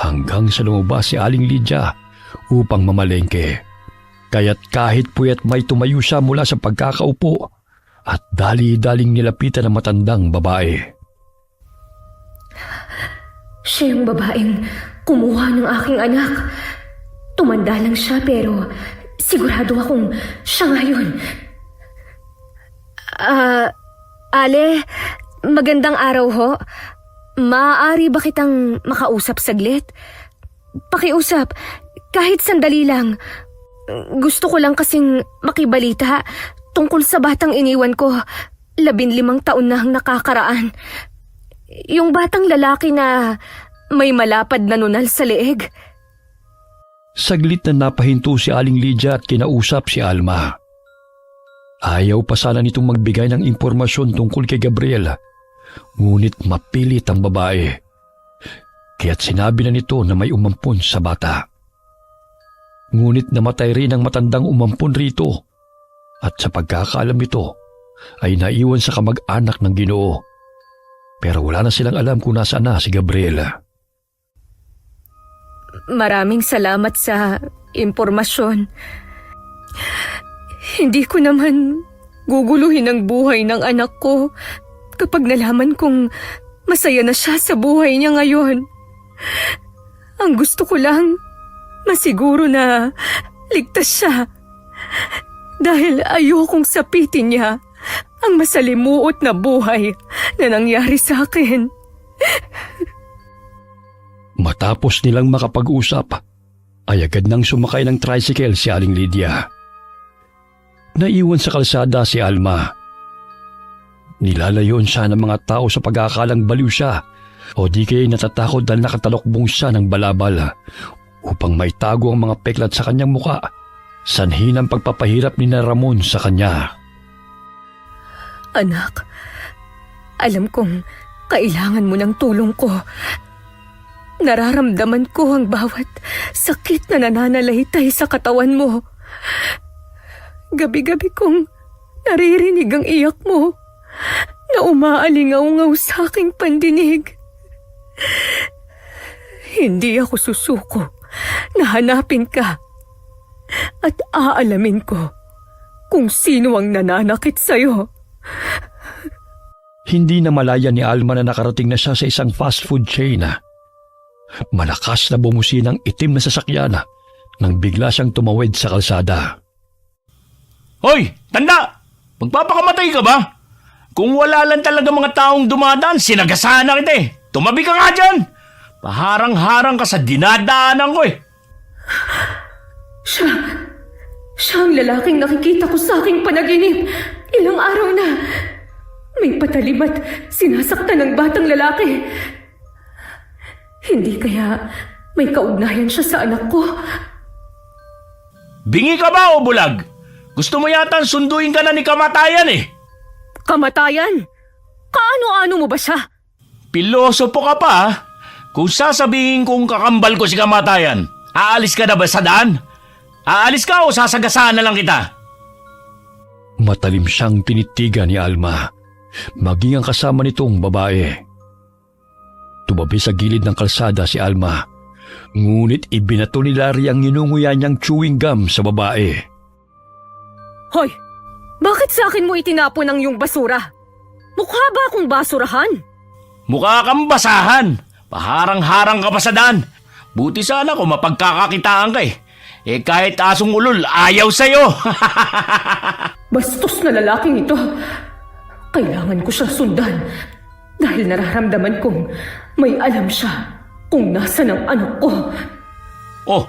S3: hanggang sa lumabas si Aling Lydia upang mamalengke. Kaya't kahit puyat may tumayo siya mula sa pagkakaupo at dali-daling nilapitan ang matandang babae.
S2: Siya yung babaeng kumuha ng aking anak. Tumanda lang siya pero sigurado akong siya nga yun. Ale, magandang araw ho. Maaari ba kitang makausap saglit? Pakiusap, kahit sandali lang. Gusto ko lang kasing makibalita tungkol sa batang iniwan ko. 15 taon na ang nakakaraan. Yung batang lalaki na may malapad na nunal sa leeg.
S3: Saglit na napahinto si Aling Lydia at kinausap si Alma. Ayaw pa sana nitong magbigay ng impormasyon tungkol kay Gabriel, ngunit mapilit ang babae. Kaya't sinabi na nito na may umampun sa bata. Ngunit namatay rin ang matandang umampun rito, at sa pagkakaalam nito ay naiwan sa kamag-anak ng Ginoo. Pero wala na silang alam kung nasaan na si Gabriel.
S2: Maraming salamat sa impormasyon. Hindi ko naman guguluhin ang buhay ng anak ko kapag nalaman kong masaya na siya sa buhay niya ngayon. Ang gusto ko lang, masiguro na ligtas siya. Dahil ayokong sapitin niya ang masalimuot na buhay na nangyari sa akin.
S3: Matapos nilang makapag-usap, ay agad nang sumakay ng tricycle si Aling Lydia. Naiwan sa kalsada si Alma. Nilalayon siya ng mga tao sa pag-aakalang baliw siya o di kaya natatakot dahil nakatalokbong siya ng balabal upang maitago ang mga peklat sa kanyang muka, sanhi ng pagpapahirap ni na Ramon sa kanya.
S2: Anak, alam kong kailangan mo ng tulong ko. Nararamdaman ko ang bawat sakit na nananalahitay sa katawan mo. Gabi-gabi kong naririnig ang iyak mo na umaalingaw-ngaw sa aking pandinig. Hindi ako susuko na hanapin ka at aalamin ko kung sino ang nananakit sa'yo.
S3: Hindi na malaya ni Alma na nakarating na siya sa isang fast food chain. Malakas na bumusin ang itim na sasakyan nang bigla siyang tumawid sa kalsada.
S7: Hoy, tanda! Magpapakamatay ka ba? Kung wala lang talaga mga taong dumadaan, sinagasaan na kita eh. Tumabi ka nga dyan! Paharang-harang ka sa dinadaanan ko eh.
S2: Siya ang lalaking nakikita ko sa aking panaginip. Ilang araw na. May patalim at sinasaktan ng batang lalaki. Hindi kaya may kaugnayan siya sa anak ko?
S7: Bingi ka ba o bulag? Gusto mo yata sunduin ka na ni Kamatayan eh.
S2: Kamatayan? Kaano-ano mo ba siya?
S7: Pilosopo ka pa ha? Kung sasabihin kong kakambal ko si Kamatayan, aalis ka na ba sa daan? Aalis ka o sasagasaan na lang kita?
S3: Matalim siyang tinitigan ni Alma, maging ang kasama nitong babae. Tumabi sa gilid ng kalsada si Alma, ngunit ibinato ni Larry ang ninunguya niyang chewing gum sa babae.
S2: Hoy! Bakit sa akin mo itinapon ang iyong basura? Mukha ba akong basurahan?
S7: Mukha kang basahan. Paharang-harang ka pa sa daan. Buti sana kung mapagkakakitaan ka eh. Eh kahit asong ulol, ayaw sa'yo.
S2: Bastos na lalaking ito. Kailangan ko siya sundan dahil nararamdaman kong may alam siya kung nasa ng anak ko.
S7: Oh,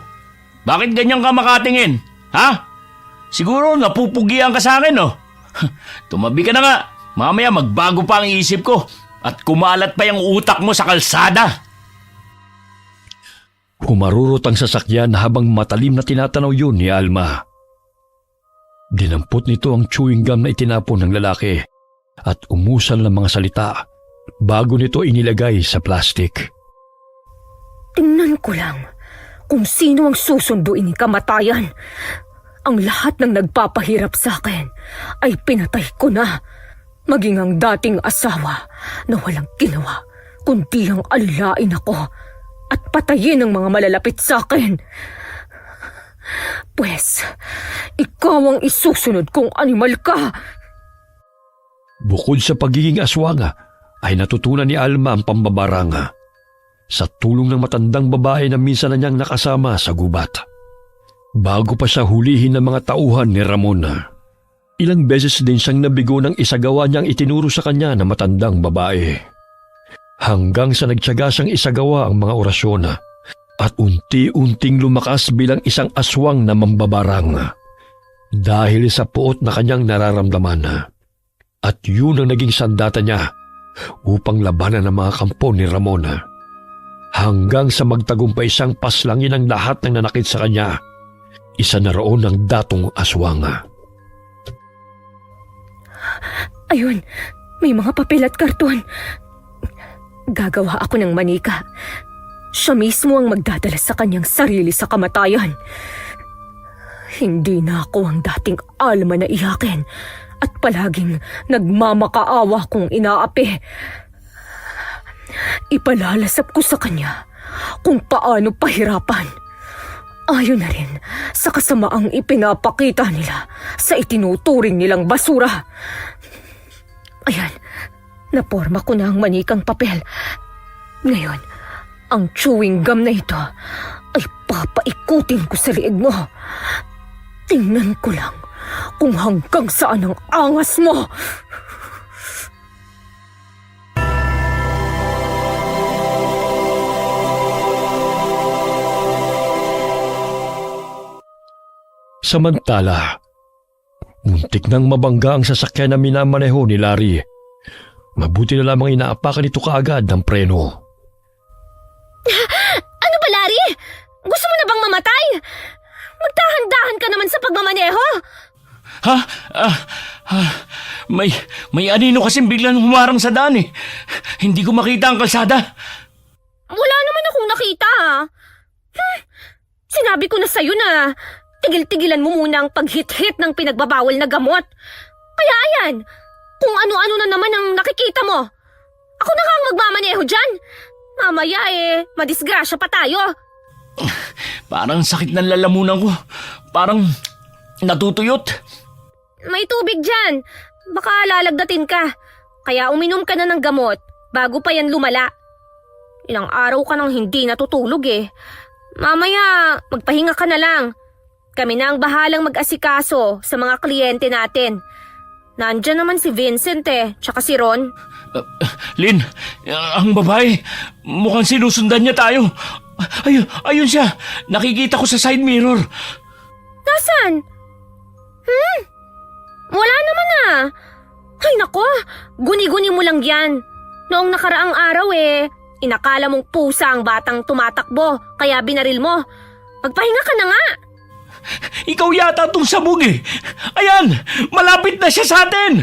S7: bakit ganyan ka makatingin? Ha? Siguro napupugian ka sa akin, no? Tumabi ka na nga. Mamaya magbago pa ang isip ko at kumalat pa yung utak mo sa kalsada.
S3: Humarurot ang sasakyan habang matalim na tinatanaw yun ni Alma. Dinampot nito ang chewing gum na itinapon ng lalaki at umusal ng mga salita bago nito inilagay sa plastic.
S2: Tingnan ko lang kung sino ang susunduin ni Kamatayan. Ang lahat ng nagpapahirap sa akin ay pinatay ko na. Maging ang dating asawa na walang ginawa kundi ang alilain ako at patayin ang mga malalapit sa akin. Pwes, ikaw ang isusunod kung animal ka.
S3: Bukod sa pagiging aswang, ay natutunan ni Alma ang pambabarang sa tulong ng matandang babae na minsan na niyang nakasama sa gubat. Bago pa siya hulihin ng mga tauhan ni Ramon, ilang beses din siyang nabigo ng isagawa niyang itinuro sa kanya na matandang babae. Hanggang sa nagtiyaga siyang isagawa ang mga orasyon at unti-unting lumakas bilang isang aswang na mambabarang dahil sa puot na kanyang nararamdaman. At yun ang naging sandata niya upang labanan ang mga kampo ni Ramon. Hanggang sa magtagumpay siyang paslangin ang lahat ng nanakit sa kanya. Isa na roon ang datong aswang.
S2: Ayun, may mga papel at karton. Gagawa ako ng manika. Siya mismo ang magdadala sa kanyang sarili sa kamatayan. Hindi na ako ang dating Alma na iyakin at palaging nagmamakaawa kung inaapi. Ipalalasap ko sa kanya kung paano pahirapan. Ayon na rin sa kasamaang ipinapakita nila sa itinuturing nilang basura. Ayan, naporma ko na ang manikang papel. Ngayon, ang chewing gum na ito ay papaikutin ko sa liig mo. Tingnan ko lang kung hanggang saan ang angas mo.
S3: Samantala, muntik nang mabangga ang sasakyan na minamaneho ni Larry. Mabuti na lamang inaapakan ito kaagad ng preno.
S2: Ano ba, Larry? Gusto mo na bang mamatay? Magdahan-dahan ka naman sa pagmamaneho.
S7: Ha? May anino kasing biglang humarang sa daan eh. Hindi ko makita ang kalsada.
S2: Wala naman akong nakita. Sinabi ko na sa'yo na tigil-tigilan mo muna ang paghit-hit ng pinagbabawal na gamot. Kaya ayan, kung ano-ano na naman ang nakikita mo. Ako na nga ang magmamaneho dyan. Mamaya madisgrasya pa tayo.
S7: Parang sakit ng lalamunan ko. Parang natutuyot.
S2: May tubig dyan. Baka lalagdatin ka. Kaya uminom ka na ng gamot bago pa yan lumala. Ilang araw ka nang hindi natutulog eh. Mamaya, magpahinga ka na lang. Kami na ang bahalang mag-asikaso sa mga kliyente natin. Nandyan naman si Vincent tsaka si Ron.
S7: Lynn, ang babae, mukhang sinusundan niya tayo. Ayun siya, nakikita ko sa side mirror.
S2: Nasaan? Wala naman Ay nako, guni-guni mo lang yan. Noong nakaraang araw inakala mong pusa ang batang tumatakbo, kaya binaril mo. Magpahinga ka na nga.
S7: Ikaw yata itong sabog eh. Ayan, malapit na siya sa atin.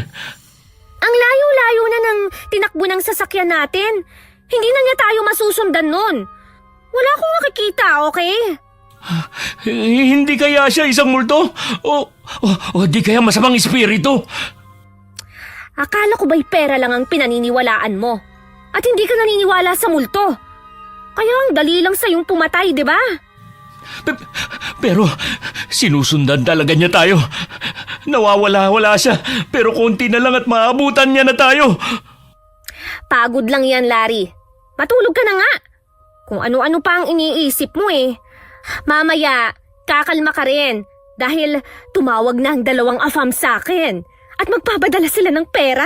S2: Ang layo-layo na ng tinakbo ng sasakyan natin. Hindi na niya tayo masusundan nun. Wala akong nakikita, okay?
S7: Hindi kaya siya isang multo? O di kaya masamang espiritu?
S2: Akala ko ba'y pera lang ang pinaniniwalaan mo? At hindi ka naniniwala sa multo. Kaya ang dali lang sa'yong pumatay, di ba?
S7: Pero sinusundan talaga niya tayo. Nawawala-wala siya, pero konti na lang at maabutan niya na tayo.
S2: Pagod lang yan, Larry. Matulog ka na nga. Kung ano-ano pa ang iniisip mo Mamaya, kakalma ka rin dahil tumawag na ang dalawang afam sa akin at magpapadala sila ng pera.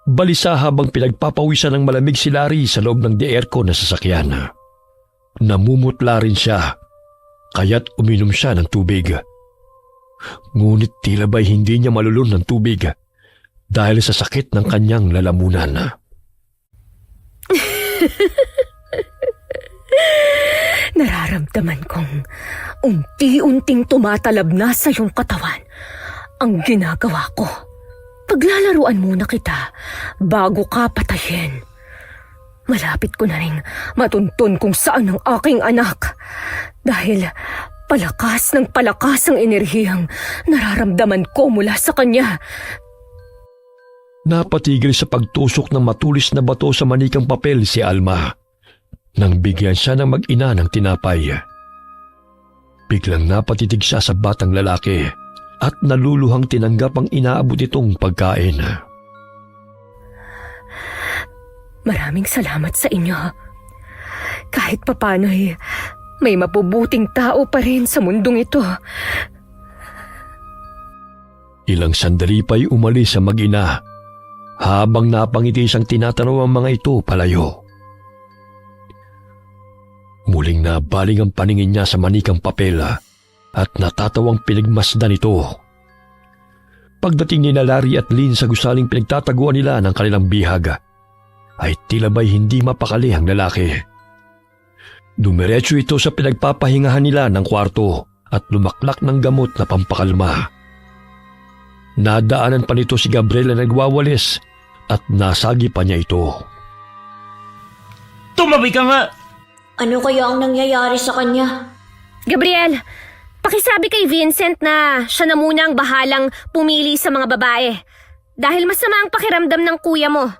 S3: Balisa habang pinagpapawisan ng malamig si Larry sa loob ng de-aircon na sasakyan. Namumutla rin siya, kaya't uminom siya ng tubig. Ngunit tila ba'y hindi niya malulun ng tubig dahil sa sakit ng kanyang lalamunan.
S2: Nararamdaman kong unti-unting tumatalab na sa iyong katawan ang ginagawa ko. Paglalaruan muna kita bago ka patayin. Malapit ko na rin matuntun kung saan ang aking anak dahil palakas ng palakas ang enerhiyang nararamdaman ko mula sa kanya.
S3: Napatigil sa pagtusok ng matulis na bato sa manikang papel si Alma nang bigyan siya ng mag-ina ng tinapay. Biglang napatitig siya sa batang lalaki at naluluhang tinanggap ang inaabot itong pagkain.
S2: Maraming salamat sa inyo. Kahit papano'y may mabubuting tao pa rin sa mundong ito.
S3: Ilang sandali pa'y umalis sa mag-ina habang napangiti siyang tinatanaw ang mga ito palayo. Muling nabaling ang paningin niya sa manikang papel at natatawang pinagmasdan ito. Pagdating ni Larry at Lynn sa gusaling pinagtataguan nila ng kanilang bihag, ay tila ba'y hindi mapakali ang lalaki. Dumiretso ito sa pinagpapahingahan nila ng kwarto at lumaklak ng gamot na pampakalma. Nadaanan pa nito si Gabriel na nagwawalis at nasagi pa niya ito.
S7: Tumabi ka nga!
S6: Ano kaya ang nangyayari sa kanya?
S2: Gabriel, pakisabi kay Vincent na siya na muna ang bahalang pumili sa mga babae. Dahil masama ang pakiramdam ng kuya mo.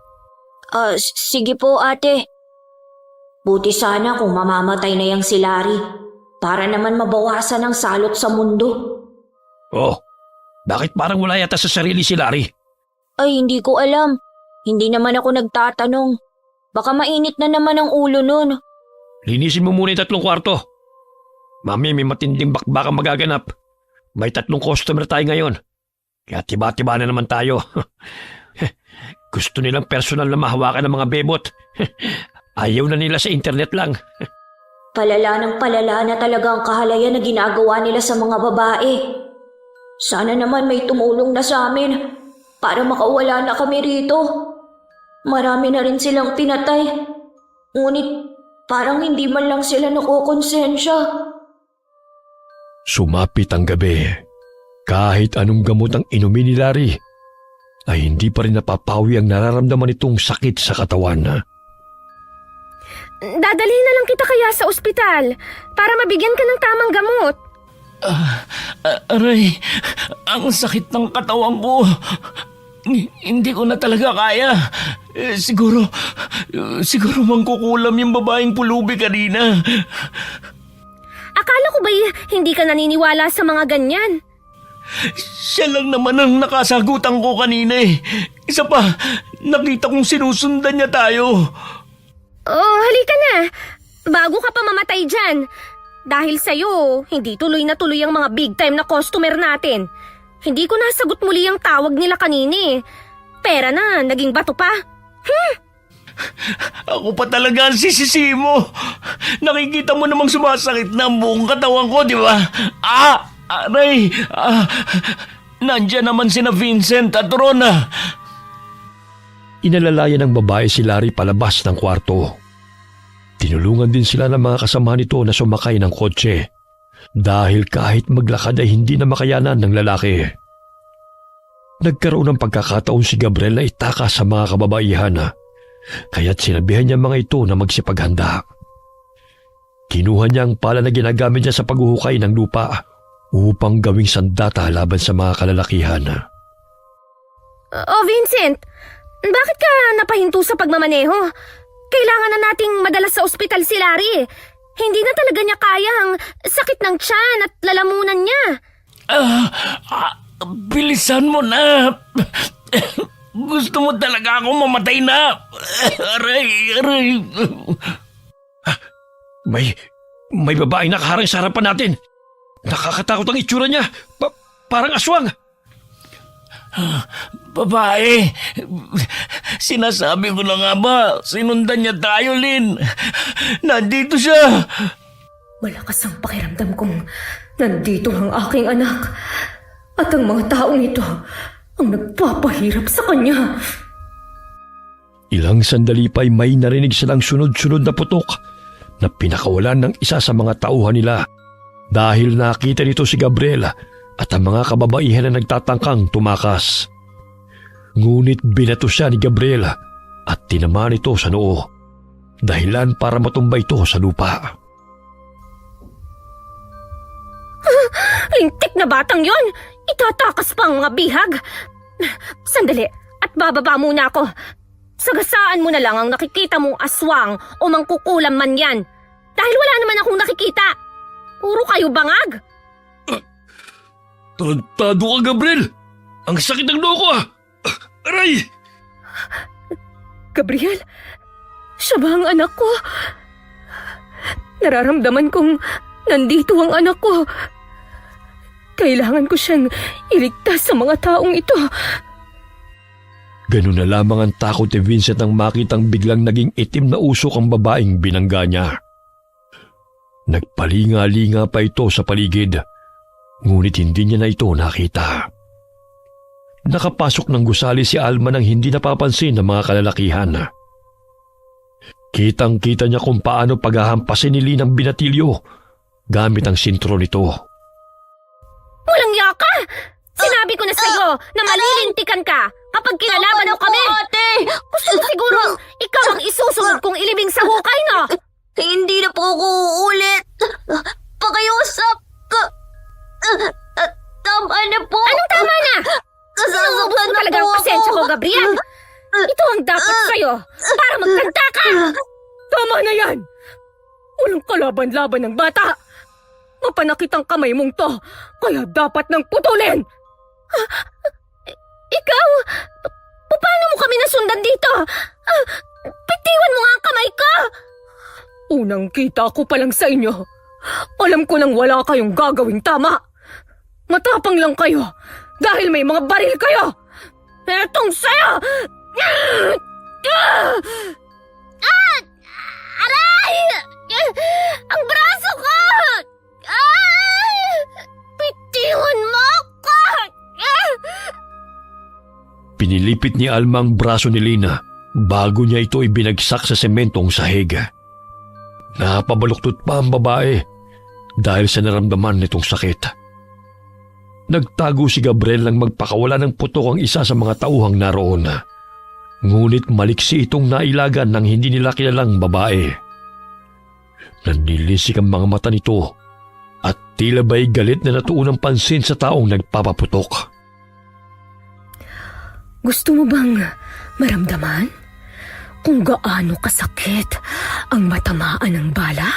S6: Sige po ate. Buti sana kung mamamatay na yang si Larry para naman mabawasan ang salot sa mundo.
S8: Oh, bakit parang wala yata sa sarili si Larry?
S6: Ay, hindi ko alam. Hindi naman ako nagtatanong. Baka mainit na naman ang ulo nun.
S8: Linisin mo muna yung 3 kwarto. Mami, may matinding bakbakang magaganap. May 3 customer tayo ngayon. Kaya tiba-tiba na naman tayo. Gusto nilang personal na mahawakan ng mga bebot. Ayaw na nila sa internet lang.
S6: Palala ng palala na talaga ang kahalayan na ginagawa nila sa mga babae. Sana naman may tumulong na sa amin para makawala na kami rito. Marami na rin silang pinatay. Ngunit parang hindi man lang sila nakukonsensya.
S3: Sumapit ang gabi. Kahit anong gamot ang inumin ni Larry, ay hindi pa rin napapawi ang nararamdaman nitong sakit sa katawan.
S2: Dadalhin na lang kita kaya sa ospital para mabigyan ka ng tamang gamot.
S7: Aray, ang sakit ng katawan ko. Hindi ko na talaga kaya. Siguro mangkukulam yung babaeng pulubi kanina.
S2: Akala ko ba hindi ka naniniwala sa mga ganyan?
S7: Siya lang naman ang nakasagutan ko kanina eh. Isa pa, nakita kong sinusundan niya tayo.
S2: Oh, halika na. Bago ka pa mamatay dyan. Dahil sa'yo, hindi tuloy na tuloy ang mga big time na customer natin. Hindi ko nasagot muli ang tawag nila kanina eh. Pera na, naging bato pa.
S7: Ako pa talaga ang sisisi mo. Nakikita mo namang sumasakit na ang buong katawan ko, di ba? Aray! Nandiyan naman sina Vincent at Rona.
S3: Inalalayan ng babae si Larry palabas ng kwarto. Tinulungan din sila ng mga kasama nito na sumakay ng kotse dahil kahit maglakad ay hindi na makayanan ng lalaki. Nagkaroon ng pagkakataon si Gabriel na itakas sa mga kababaihan kaya't sinabihan niya mga ito na magsipaghanda. Kinuha niya ang pala na ginagamit niya sa paghuhukay ng lupa upang gawing sandata laban sa mga kalalakihan.
S2: Oh, Vincent, bakit ka napahinto sa pagmamaneho? Kailangan na nating madala sa ospital si Larry. Hindi na talaga niya kaya ang sakit ng tiyan at lalamunan niya.
S7: Bilisan mo na. Gusto mo talaga akong mamatay na. Aray.
S8: May babae nakaharang sa harapan natin. Nakakatakot ang itsura niya. Parang aswang.
S7: Babae, sinasabi ko na nga ba, sinundan niya tayo, Lynn. Nandito siya.
S2: Malakas ang pakiramdam kong nandito ang aking anak at ang mga taong ito ang nagpapahirap sa kanya.
S3: Ilang sandali pa'y may narinig silang sunod-sunod na putok na pinakawalan ng isa sa mga tauhan nila dahil nakita nito si Gabriel at ang mga kababaihan na nagtatangkang tumakas. Ngunit binato siya ni Gabriel at tinamaan ito sa noo, dahilan para matumba ito sa lupa.
S2: Lintik na batang yon! Itatakas pa ang mga bihag! Sandali, at bababa muna ako. Sagasaan mo na lang ang nakikita mong aswang o mangkukulam man yan. Dahil wala naman akong nakikita. Puro kayo bangag.
S3: Tarantado ka, Gabriel! Ang sakit ng noo ko Aray!
S2: Gabriel, siya ba ang anak ko? Nararamdaman kong nandito ang anak ko. Kailangan ko siyang iligtas sa mga taong ito.
S3: Ganun na lamang ang takot ni Vincent nang makitang biglang naging itim na usok ang babaeng binangga niya. Nagpalinga-linga pa ito sa paligid, ngunit hindi niya na ito nakita. Nakapasok ng gusali si Alma nang hindi napapansin ng mga kalalakihan. Kitang-kita niya kung paano paghahampasin ni Lina ang binatilyo gamit ang sintro nito.
S2: Walang yaka! Sinabi ko na sa'yo na malilintikan ka kapag kinalaban mo kami!
S6: Ate!
S2: Gusto mo siguro ikaw ang isusunod kong ilibing sa hukay, no?
S6: Hindi na po ako uulit. Pakiusap ka. Tama na po.
S2: Anong tama na?
S6: Kasasaktan
S2: Inuubos mo
S6: na
S2: talaga
S6: po
S2: ang pasensya ko,
S6: ako.
S2: Gabriel. Ito ang dapat sa'yo para magkanta ka! Tama na yan! Walang kalaban-laban ng bata! Mapanakit ang kamay mong to, kaya dapat nang putulin! Ikaw? Paano mo kami nasundan dito? Bitiwan mo nga ang kamay ko! Unang kita ko pa lang sa inyo. Alam ko nang wala kayong gagawing tama. Matapang lang kayo dahil may mga baril kayo. Etong sa'yo! Aray! Ang braso ko! Bitiwan mo ako!
S3: Pinilipit ni Alma ang braso ni Lina bago niya ito ibinagsak sa sementong sahig. Napabaluktot pa ang babae dahil sa naramdaman nitong sakit. Nagtago si Gabriel nang magpakawala ng putok ang isa sa mga tauhang naroon. Ngunit maliksi itong nailagan ng hindi nila kilalang babae. Nanilisik ang mga mata nito at tila ba'y galit na natuon ang pansin sa taong nagpapaputok.
S2: Gusto mo bang maramdaman kung gaano kasakit ang matamaan ng bala?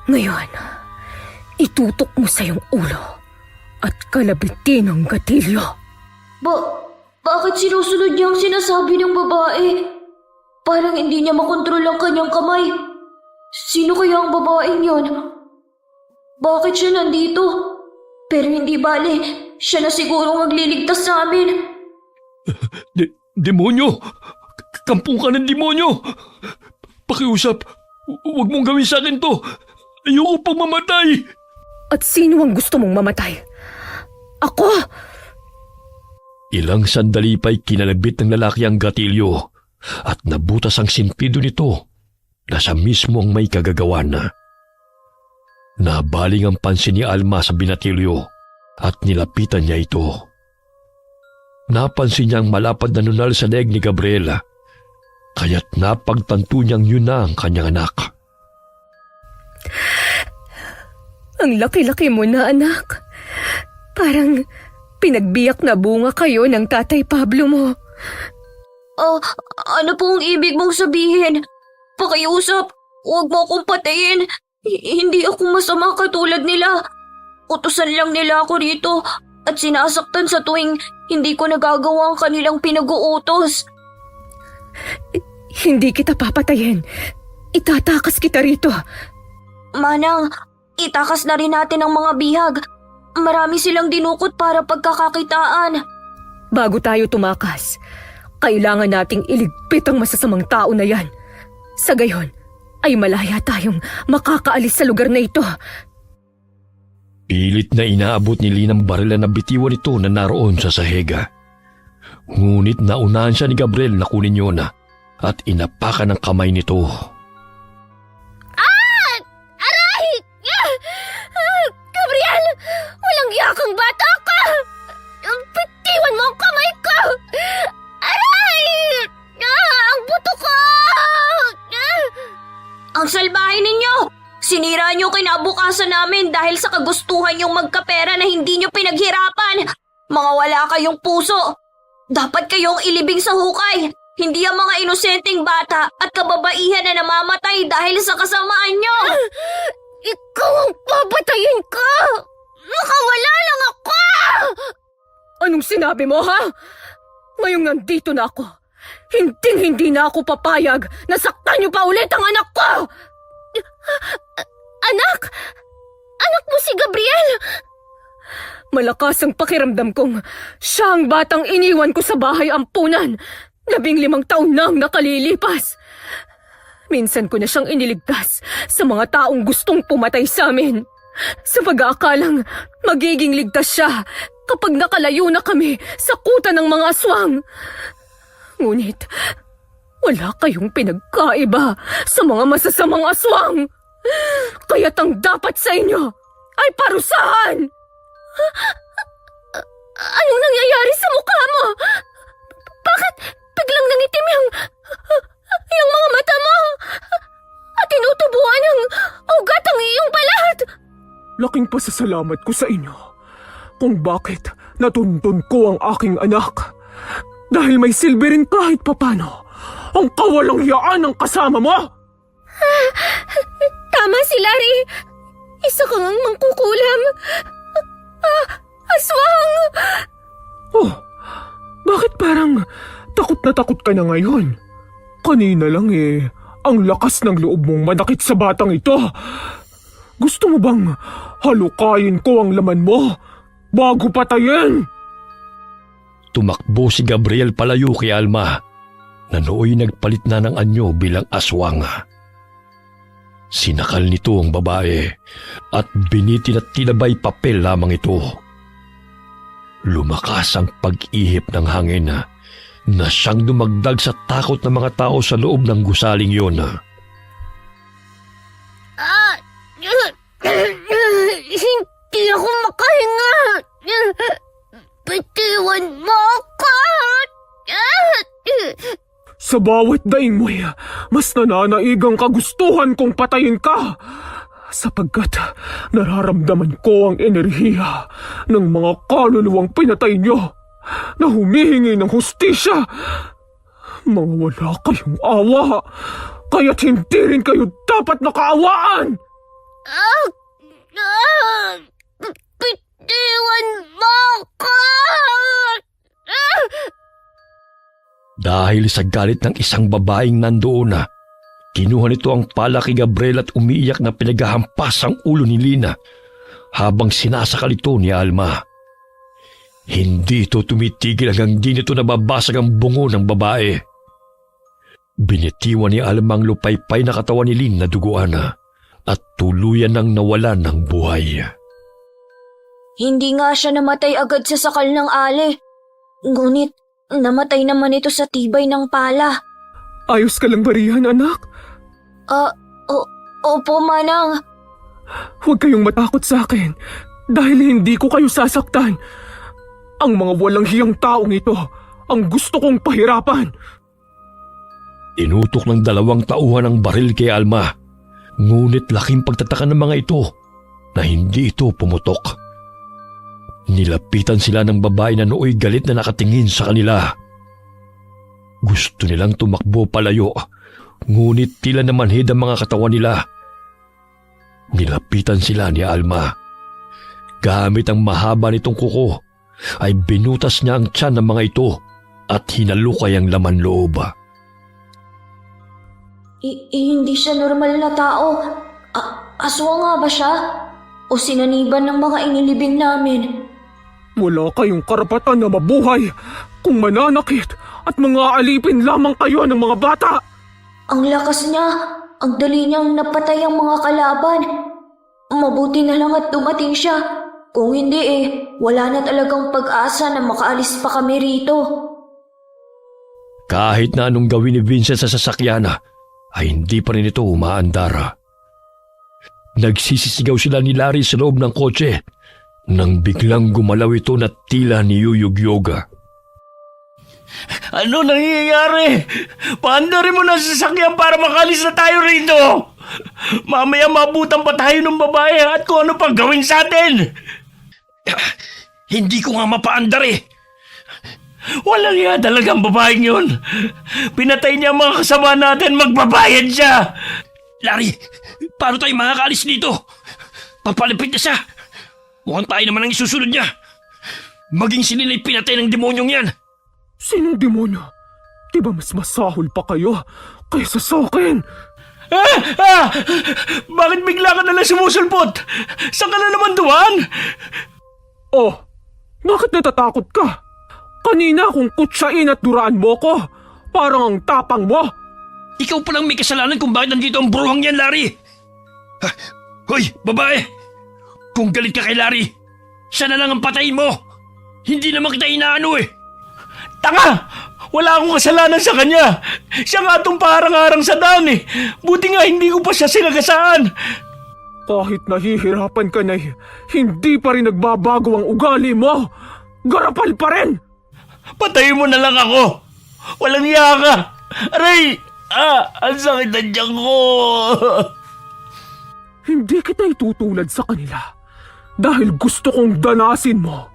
S2: Ngayon, itutok mo sa iyong ulo at kalabitin ang gatilyo.
S6: Bakit sinusunod niya ang sinasabi ng babae? Parang hindi niya makontrol ang kanyang kamay. Sino kaya ang babaeng yon? Bakit siya nandito? Pero hindi bale, siya na siguro magliligtas sa amin.
S3: Demonyo! Kampung ka ng demonyo! Pakiusap, huwag mong gawin sa akin to! Ayoko pang mamatay!
S2: At sino ang gusto mong mamatay? Ako!
S3: Ilang sandali pa'y kinalabit ng lalaki ang gatilyo at nabutas ang sintido nito na siya mismo ang may kagagawan. Nabaling ang pansin ni Alma sa binatilyo at nilapitan niya ito. Napansin niya ang malapad na nunal sa leeg ni Gabriela, kaya't napagtanto niyang yun na ang kanyang anak.
S2: Ang laki-laki mo na, anak. Parang pinagbiyak na bunga kayo ng Tatay Pablo mo.
S6: Ano pong ibig mong sabihin? Pakiusap, huwag mo akong patayin. Hindi ako masama katulad nila. Utusan lang nila ako rito at sinasaktan sa tuwing hindi ko nagagawa ang kanilang pinag-uutos.
S2: Hindi kita papatayin. Itatakas kita rito.
S6: Manang, itakas na rin natin ang mga bihag. Marami silang dinukot para pagkakakitaan.
S2: Bago tayo tumakas, kailangan nating iligpit ang masasamang tao na yan. Sa gayon, ay malaya tayong makakaalis sa lugar na ito.
S3: Pilit na inaabot ni Linang barila na bitiwan ito na naroon sa sahega. Ngunit naunahan siya ni Gabriel na kunin yun at inapakan ng kamay nito.
S2: Aray! Gabriel! Walang yakang bata ka! Bitiwan mo ang kamay ko! Aray! Ang buto ko!
S6: Ang salbahe ninyo! Sinira niyo kinabukasan namin dahil sa kagustuhan niyong magkapera na hindi niyo pinaghirapan. Mga wala kayong puso. Dapat kayong ilibing sa hukay. Hindi ang mga inosenteng bata at kababaihan na namamatay dahil sa kasamaan niyo.
S2: Ikaw ang papatayin ko! Makawala lang ako! Anong sinabi mo, ha? Ngayong nandito na ako, hindi na ako papayag na saktan niyo pa ulit ang anak ko! Anak? Anak mo si Gabriel? Malakas ang pakiramdam kong siya ang batang iniwan ko sa bahay ampunan. 15 taon nang nakalilipas. Minsan ko na siyang iniligtas sa mga taong gustong pumatay sa amin. Sa pag-aakalang magiging ligtas siya kapag nakalayo na kami sa kuta ng mga aswang. Ngunit, wala kayong pinagkaiba sa mga masasamang aswang. Kaya't ang dapat sa inyo ay parusahan. Anong nangyayari sa mukha mo? Bakit biglang nangitim yung mga mata mo? At tinutubuan ng ugat ang iyong balat?
S9: Laking pasasalamat ko sa inyo kung bakit natuntun ko ang aking anak. Dahil may silbi rin kahit papano ang kawalang hiyaan ng kasama mo.
S2: Tama si Larry. Isa kang mangkukulam. Aswang!
S9: Oh, bakit parang takot na takot ka na ngayon? Kanina lang ang lakas ng loob mong manakit sa batang ito. Gusto mo bang halukayin ko ang laman mo bago patayin?
S3: Tumakbo si Gabriel palayo kay Alma na nooy nagpalit na ng anyo bilang aswang. Sinakal nito ang babae at binitin at tinabay papel lamang ito. Lumakas ang pag-ihip ng hangin na siyang dumagdag sa takot ng mga tao sa loob ng gusaling yun.
S2: Hindi ako makahinga. Bitiwan mo ako.
S9: Sa bawat daing mo'y mas nananaigang kagustuhan kong patayin ka sapagkat nararamdaman ko ang enerhiya ng mga kaluluwang pinatay niyo na humihingi ng hustisya. Mga wala kayong awa, kaya't hindi rin kayo dapat nakaawaan.
S2: Bitiwan mo ako.
S3: Dahil sa galit ng isang babaeng nandoon kinuha nito ang pala kay Gabriel at umiiyak na pinaghahampas ang ulo ni Lina habang sinasakal ito ni Alma. Hindi ito tumitigil hanggang di nito nababasag ang bungo ng babae. Binitiwan ni Alma ang lupaypay na katawan ni Lin na duguan at tuluyan nang nawalan ng buhay.
S6: Hindi nga siya namatay agad sa sakal ng ale. Ngunit, namatay naman ito sa tibay ng pala.
S9: Ayos ka lang ba riyan, anak?
S6: Opo, manang.
S9: Huwag kayong matakot sa akin dahil hindi ko kayo sasaktan. Ang mga walang hiyang taong ito ang gusto kong pahirapan.
S3: Inutok ng 2 tauhan ang baril kay Alma, ngunit laking pagtataka ng mga ito na hindi ito pumutok. Nilapitan sila ng babae na nooy galit na nakatingin sa kanila. Gusto nilang tumakbo palayo, ngunit tila namanhid ang mga katawan nila. Nilapitan sila ni Alma. Gamit ang mahaba nitong kuko, ay binutas niya ang tiyan ng mga ito at hinalukay ang laman loob.
S6: Hindi siya normal na tao. Aswang nga ba siya? O sinaniban ng mga inilibing namin?
S9: Wala kayong karapatan na mabuhay kung mananakit at mga alipin lamang kayo ng mga bata.
S6: Ang lakas niya, ang dali niyang napatay ang mga kalaban. Mabuti na lang at dumating siya. Kung hindi wala na talagang pag-asa na makaalis pa kami rito.
S3: Kahit na anong gawin ni Vincent sa sasakyan, ay hindi pa rin ito umaandar. Nagsisisigaw sila ni Larry sa loob ng kotse nang biglang gumalaw ito na tila niyuyugyoga.
S7: Ano nangyayari? Paandarin mo na sa sasakyan para makalis na tayo rito. Mamaya mabutan pa tayo ng babae at kung ano pang gawin sa atin.
S8: Hindi ko nga mapaandar eh.
S7: Walang iya talagang babaeng yun. Pinatay niya ang mga kasama natin, magbabayad siya.
S8: Larry, paano tayo makakaalis dito? Papalipit na siya. Mukhang tayo naman ang isusunod niya. Maging sila ay pinatay ng demonyong yan.
S9: Sinong demonyo? Di ba mas masahol pa kayo kaysa sa akin?
S7: Bakit bigla ka nalang sumusulpot? Saan ka na naman duwan?
S9: Oh, bakit natatakot ka? Kanina kung kutsain at duraan mo ko, parang ang tapang mo.
S8: Ikaw palang may kasalanan kung bakit nandito ang bruhang yan, Larry. Hoy, babae! Kung galit ka kay Larry, siya na lang ang patayin mo. Hindi naman kita inaano eh.
S7: Tanga! Wala akong kasalanan sa kanya. Siya nga itong parang-arang sa daan eh. Buti nga hindi ko pa siya sinagasaan.
S9: Kahit nahihirapan ka na, hindi pa rin nagbabago ang ugali mo. Garapal pa rin!
S7: Patayin mo na lang ako. Walang iya ka. Aray! Ang sakit na tiyan ko.
S9: Hindi kita itutulad sa kanila dahil gusto kong danasin mo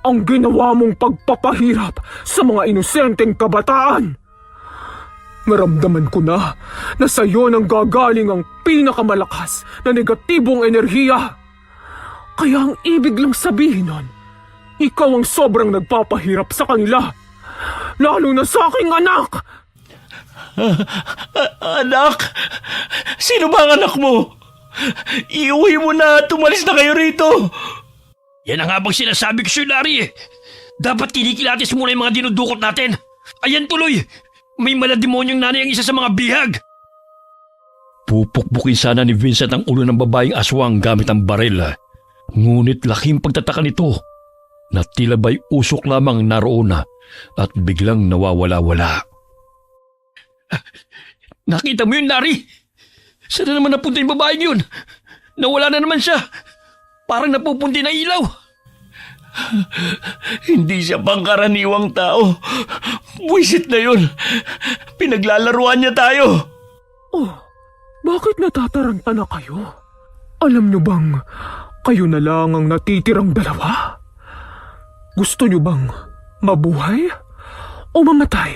S9: ang ginawa mong pagpapahirap sa mga inosenteng kabataan. Naramdaman ko na sa iyo nang gagaling ang pinakamalakas na negatibong enerhiya. Kaya ang ibig lang sabihin nun, ikaw ang sobrang nagpapahirap sa kanila, lalo na sa aking anak.
S7: Anak? Sino ba ang anak mo? Iuwi mo na at umalis na kayo rito.
S8: Yan ang habang sinasabi ko sa'yo, Larry eh. Dapat kinikilatis muna yung mga dinudukot natin. Ayan tuloy, may malademonyong nanay ang isa sa mga bihag.
S3: Pupukpukin sana ni Vincent ang ulo ng babaeng aswang gamit ang baril. Ngunit laking pagtataka nito na tila ba'y usok lamang naroon at biglang nawawala-wala.
S8: Nakita mo yun, Larry? Saan na naman napunta yung babaeng yun? Nawala na naman siya. Parang napupunti na ilaw.
S7: Hindi siya pangkaraniwang tao. Buwisit na yun. Pinaglalaruan niya tayo.
S9: Oh, bakit natataranta na kayo? Alam nyo bang kayo na lang ang natitirang dalawa? Gusto nyo bang mabuhay o mamatay?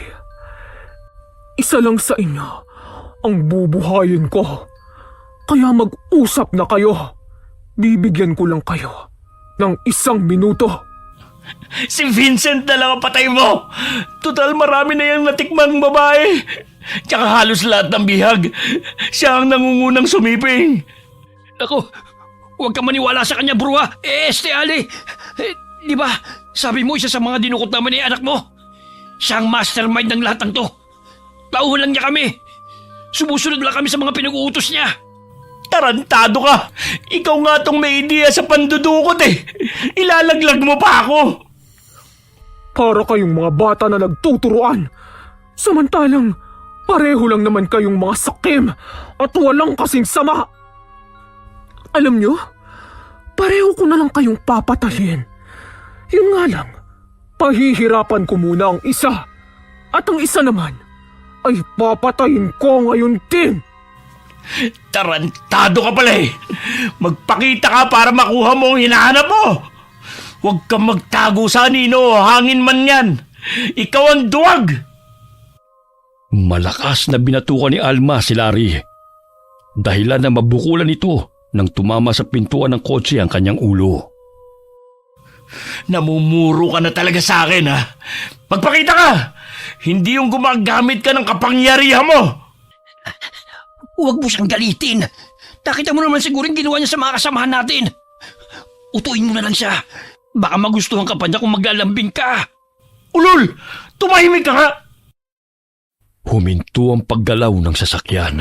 S9: Isa lang sa inyo ang bubuhayin ko. Kaya mag-usap na kayo. Bibigyan ko lang kayo ng 1 minuto.
S7: Si Vincent na lang ang patay mo. Total marami na yung natikmang babae. Tsaka halos lahat ng bihag. Siya ang nangungunang sumiping.
S8: Ako, huwag ka maniwala sa kanya, bro ha. Ali. Di ba, sabi mo isa sa mga dinukot naman ni anak mo? Siya ang mastermind ng lahat ng to. Tauhan lang niya kami. Sumusunod lang kami sa mga pinag-uutos niya.
S7: Tarantado ka! Ikaw nga tong may ideya sa pandudukot eh! Ilalaglag mo pa ako!
S9: Para kayong mga bata na nagtuturuan. Samantalang pareho lang naman kayong mga sakim at walang kasing sama. Alam nyo, pareho ko na lang kayong papatayin. Yun nga lang, pahihirapan ko muna ang isa at ang isa naman ay papatayin ko ngayon din.
S7: Tarantado ka pala eh! Magpakita ka para makuha mo ang hinahanap mo! Huwag kang magtago sa anino, hangin man yan! Ikaw ang duwag!
S3: Malakas na binatukan ni Alma si Larry. Dahilan na mabukulan ito nang tumama sa pintuan ng kotse ang kanyang ulo.
S7: Namumuro ka na talaga sa akin ha! Magpakita ka! Hindi yung gumagamit ka ng kapangyarihan mo!
S8: Huwag mo siyang galitin. Nakita mo naman siguro yung ginawa niya sa mga kasamahan natin. Utuin mo na lang siya. Baka magustuhan ka pa niya kung maglalambing ka.
S7: Ulol! Tumahimik ka nga!
S3: Huminto ang paggalaw ng sasakyan.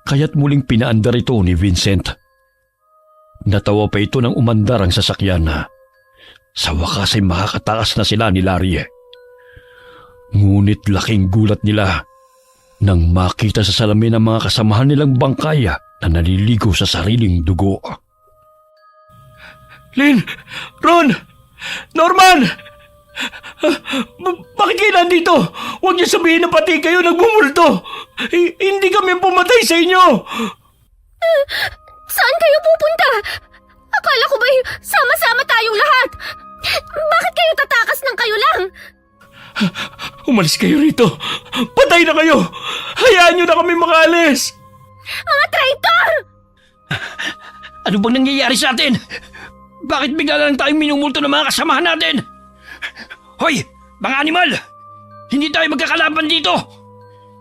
S3: Kaya't muling pinaandar ito ni Vincent. Natawa pa ito nang umandar ang sasakyan. Sa wakas ay makakatakas na sila ni Larry. Ngunit laking gulat nila nang makita sa salamin ang mga kasamahan nilang bangkay na naliligo sa sariling dugo.
S7: Lynn! Ron! Norman! Bakit kayo nandito? Huwag niyo sabihin na pati kayo nagbumulto! Hindi kami pumatay sa inyo!
S2: Saan kayo pupunta? Akala ko ba sama-sama tayong lahat? Bakit kayo tatakas ng kayo lang?
S7: Umalis kayo rito! Patay na kayo! Hayaan niyo na kami makaalis!
S2: Mga traitor!
S8: Ano bang nangyayari sa atin? Bakit bigla lang tayong minumulto ng mga kasamahan natin? Hoy, mga animal! Hindi tayo magkakalaban dito!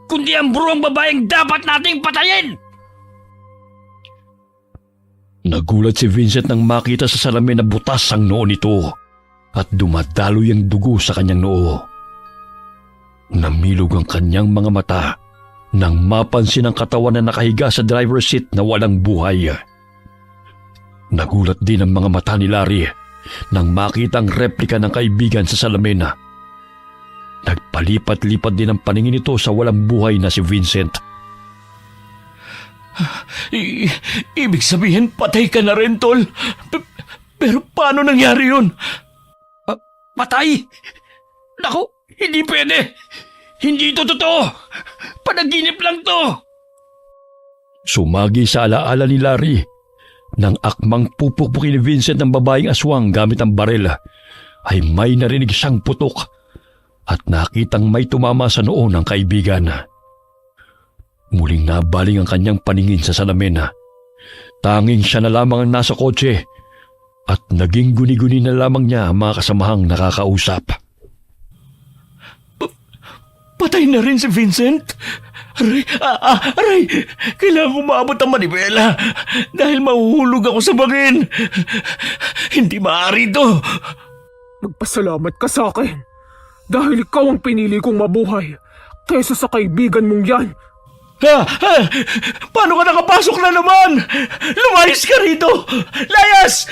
S8: Kundi ang buruang babaeng dapat nating patayin!
S3: Nagulat si Vincent nang makita sa salamin na butas ang noo nito at dumadaloy ang dugo sa kanyang noo. Namilog ang kanyang mga mata nang mapansin ang katawan na nakahiga sa driver's seat na walang buhay. Nagulat din ang mga mata ni Larry nang makita ang replika ng kaibigan sa salamin. Nagpalipat-lipat din ang paningin nito sa walang buhay na si Vincent.
S7: Ibig sabihin, patay ka na rin, Tol. Pero paano nangyari yun?
S8: Patay? Naku, hindi pwede. Hindi ito totoo. Panaginip lang to.
S3: Sumagi sa alaala ni Larry nang akmang pupukpukin ni Vincent ng babaeng aswang gamit ang barel, ay may narinig siyang putok at nakitang may tumama sa noo ng kaibigan. Muling nabaling ang kanyang paningin sa salamin. Tanging siya na lamang ang nasa kotse at naging guni-guni na lamang niya ang mga kasamahang nakakausap.
S7: Patay na rin si Vincent? Aray! Kailangan ko maabot ang manibela dahil mahuhulog ako sa bangin. Hindi maaari ito.
S9: Magpasalamat ka sa akin dahil ikaw ang pinili kong mabuhay kaysa sa kaibigan mong yan.
S7: Paano ka nakapasok na naman? Lumayas ka rito! Layas!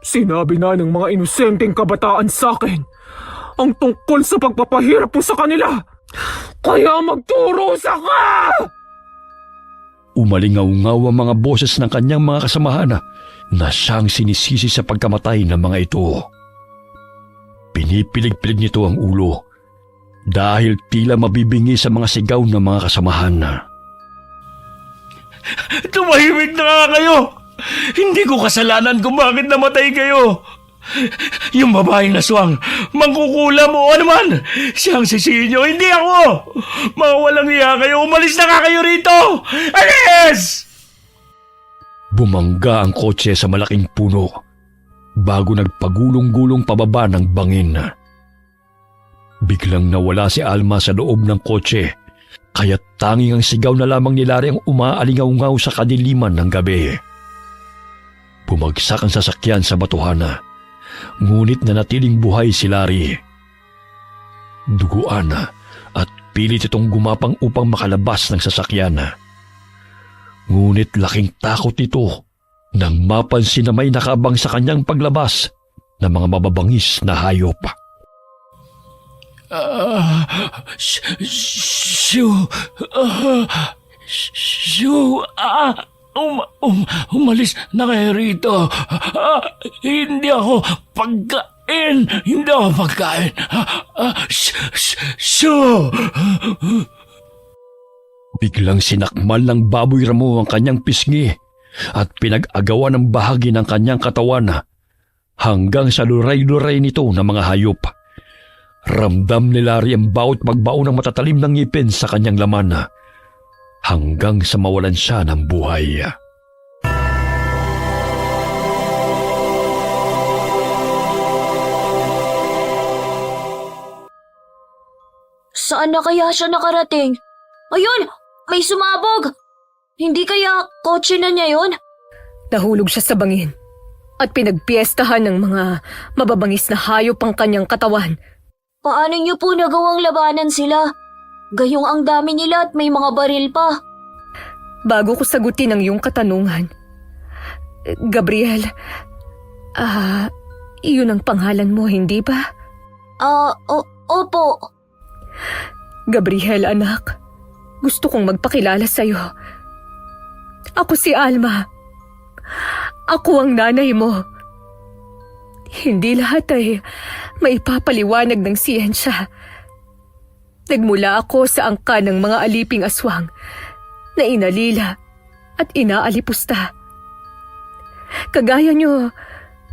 S9: Sinabi na ng mga inosenteng kabataan sa akin ang tungkol sa pagpapahirap mo sa kanila. Kaya magturusa ka!
S3: Umalingaw-ngaw ang mga boses ng kanyang mga kasamahan na siyang sinisisi sa pagkamatay ng mga ito. Pinipilig-pilig nito ang ulo dahil tila mabibingi sa mga sigaw ng mga kasamahan.
S7: Tumahimik na nga kayo! Hindi ko kasalanan kung bakit namatay kayo. Yung babaeng aswang, mangkukulam o ano man, siyang sisihin nyo, hindi ako! Mga walang iya kayo, umalis na nga kayo rito! Alis!
S3: Bumangga ang kotse sa malaking puno bago nagpagulong-gulong pababa ng bangin. Biglang nawala si Alma sa loob ng kotse, kaya tanging ang sigaw na lamang ni Larry ang umaalingaw-ngaw sa kadiliman ng gabi. Bumagsak ang sasakyan sa batuhan, ngunit nanatiling buhay si Larry. Duguan at pilit itong gumapang upang makalabas ng sasakyan. Ngunit laking takot nito nang mapansin na may nakaabang sa kanyang paglabas na mga mababangis na hayop.
S7: Umalis na kayo rito. Hindi ako pagkain. Hindi ako pagkain.
S3: Biglang sinakmal ng baboy ramo ang kanyang pisngi at pinag-agawan ng bahagi ng kanyang katawan hanggang sa luray-luray nito ng mga hayop. Ramdam ni Larry ang bawat pagbaon ng matatalim ng ngipin sa kanyang laman hanggang sa mawalan siya ng buhay.
S6: Saan na kaya siya nakarating? Ayun! May sumabog! Hindi kaya kotse na niya yon?
S2: Nahulog siya sa bangin at pinagpiestahan ng mga mababangis na hayop ang kanyang katawan.
S6: Paano niyo po nagawang labanan sila? Gayong ang dami nila at may mga baril pa.
S2: Bago ko sagutin ang iyong katanungan, Gabriel, iyon ang pangalan mo, hindi ba?
S6: Opo.
S2: Gabriel, anak, gusto kong magpakilala sa'yo. Ako si Alma. Ako ang nanay mo. Hindi lahat ay maipapaliwanag ng siyensya. Nagmula ako sa angka ng mga aliping aswang na inalila at inaalipusta. Kagaya niyo,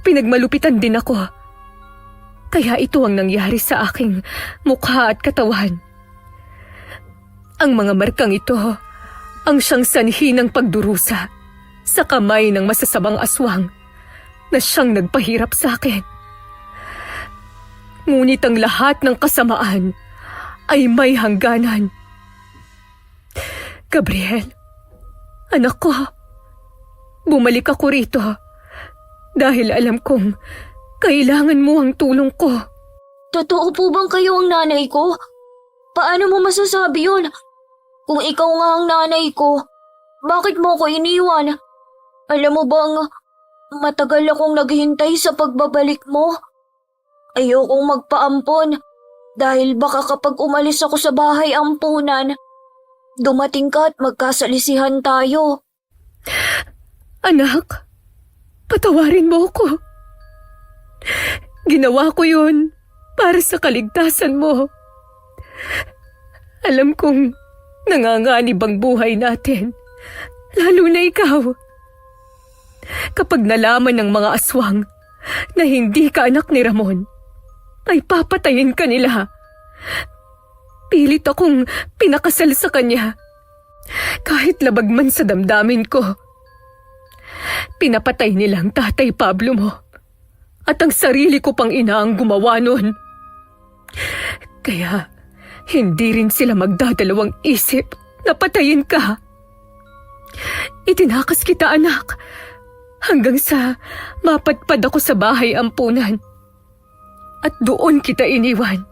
S2: pinagmalupitan din ako. Kaya ito ang nangyari sa aking mukha at katawan. Ang mga markang ito ang siyang sanhi ng pagdurusa sa kamay ng masasamang aswang na siyang nagpahirap sa akin. Ngunit ang lahat ng kasamaan ay may hangganan. Gabriel, anak ko, bumalik ako rito dahil alam kong kailangan mo ang tulong ko.
S6: Totoo po bang kayo ang nanay ko? Paano mo masasabi yun? Kung ikaw nga ang nanay ko, bakit mo ko iniwan? Alam mo bang Matagal akong naghihintay sa pagbabalik mo. Ayokong magpaampon dahil baka kapag umalis ako sa bahay ampunan, dumating ka at magkasalisihan tayo.
S2: Anak, patawarin mo ako. Ginawa ko yun para sa kaligtasan mo. Alam kong nanganganib ang buhay natin, lalo na ikaw. Kapag nalaman ng mga aswang na hindi ka anak ni Ramon, ay papatayin ka nila. Pilit akong pinakasal sa kanya, kahit labag man sa damdamin ko. Pinapatay nila ang tatay Pablo mo, at ang sarili ko pang ina ang gumawa nun. Kaya hindi rin sila magdadalawang isip na patayin ka. Itinakas kita, anak, hanggang sa mapadpad ako sa bahay ampunan. At doon kita iniwan.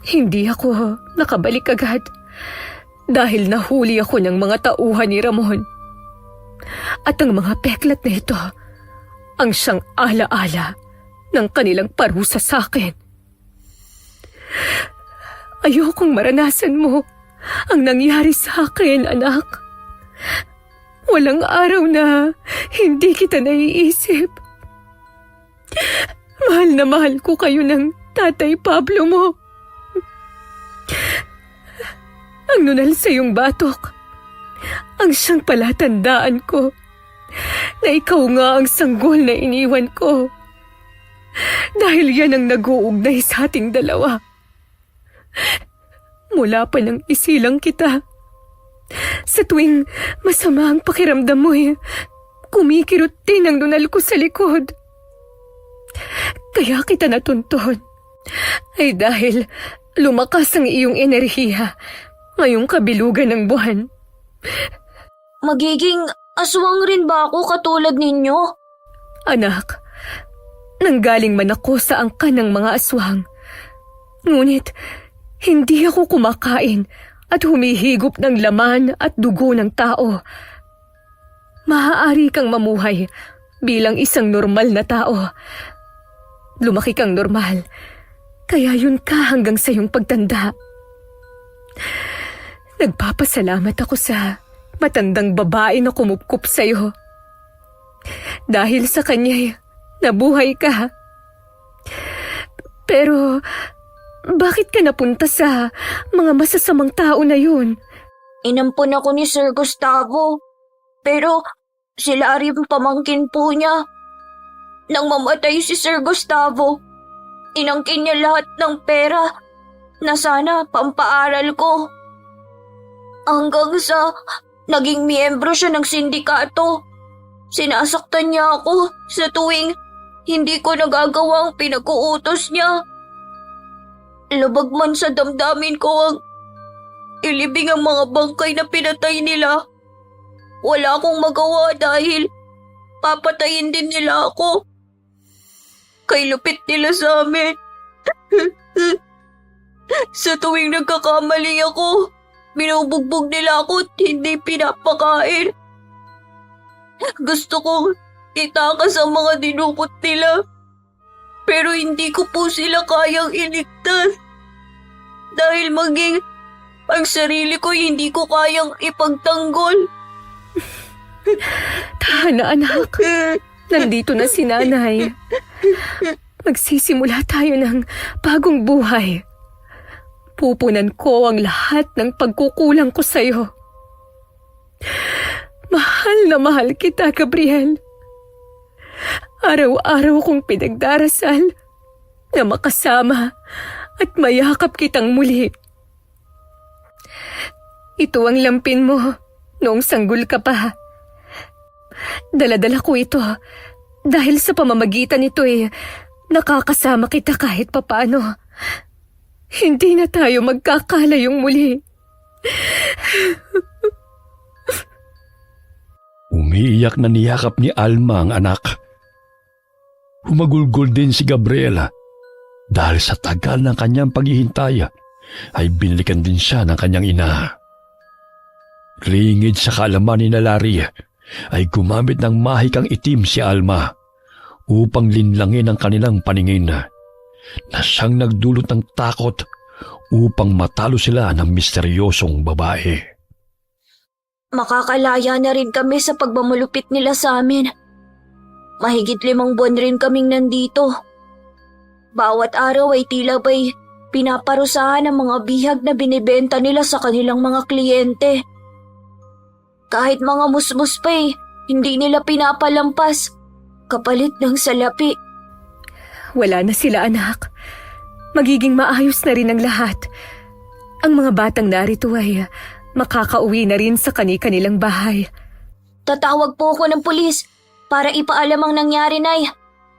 S2: Hindi ako nakabalik agad dahil nahuli ako ng mga tauhan ni Ramon. At ang mga peklat na ito ang siyang alaala ng kanilang parusa sa akin. Ayokong maranasan mo ang nangyari sa akin, anak. Walang araw na hindi kita naiisip. Mahal na mahal ko kayo ng tatay Pablo mo. Ang nunal sa iyong batok, ang siyang palatandaan ko na ikaw nga ang sanggol na iniwan ko. Dahil yan ang nag-uugnay sa ating dalawa. Mula pa nang isilang kita, sa tuwing masama ang pakiramdam mo, kumikirot din ang nunal ko sa likod. Kaya kita natunton ay dahil lumakas ang iyong enerhiya ngayong kabilugan ng buwan.
S6: Magiging aswang rin ba ako katulad ninyo?
S2: Anak, nanggaling man ako sa angkan ng mga aswang. Ngunit hindi ako kumakain at humihigop ng laman at dugo ng tao. Maaari kang mamuhay bilang isang normal na tao. Lumaki kang normal, kaya yun ka hanggang sa iyong pagtanda. Nagpapasalamat ako sa matandang babae na kumupkup sa iyo. Dahil sa kanya, nabuhay ka. Pero bakit ka napunta sa mga masasamang tao na yun?
S6: Inampun ako ni Sir Gustavo. Pero sila rin pamangkin po niya. Nang mamatay si Sir Gustavo, inangkin niya lahat ng pera na sana pampaaral ko. Hanggang sa naging miyembro siya ng sindikato. Sinasaktan niya ako sa tuwing hindi ko nagagawa ang pinag-uutos niya. Labag man sa damdamin ko ang ilibing ang mga bangkay na pinatay nila. Wala akong magawa dahil papatayin din nila ako. Kay lupit nila sa amin. Sa tuwing nagkakamali ako, binubugbog nila ako at hindi pinapakain. Gusto kong itakas ang mga dinukot nila. Pero hindi ko po sila kayang iligtas. Dahil maging ang sarili ko hindi ko kayang ipagtanggol.
S2: Tahan na, anak. Nandito na si nanay. Magsisimula tayo ng bagong buhay. Pupunan ko ang lahat ng pagkukulang ko sa'yo. Mahal na mahal kita, Gabriel. Araw-araw kong pinagdarasal na makasama at mayakap kitang muli. Ito ang lampin mo noong sanggol ka pa. Dala-dala ko ito dahil sa pamamagitan nito nakakasama kita kahit papaano. Hindi na tayo magkakalayong muli.
S3: Umiiyak na niyakap ni Alma ang anak. Humagulgol din si Gabriela dahil sa tagal ng kanyang paghihintay ay binalikan din siya ng kanyang ina. Lingid sa kaalaman ni Larry ay gumamit ng mahikang itim si Alma upang linlangin ang kanilang paningin na siyang nagdulot ng takot upang matalo sila ng misteryosong babae.
S6: Makakalaya na rin kami sa pagmamulupit nila sa amin. Mahigit 5 buwan rin kaming nandito. Bawat araw ay tila ba'y pinaparusahan ang mga bihag na binibenta nila sa kanilang mga kliyente. Kahit mga musmus pa hindi nila pinapalampas kapalit ng salapi.
S2: Wala na sila, anak. Magiging maayos na rin ang lahat. Ang mga batang narito ay makakauwi na rin sa kani-kanilang bahay.
S6: Tatawag po ako ng pulis para ipaalam ang nangyari, Nay.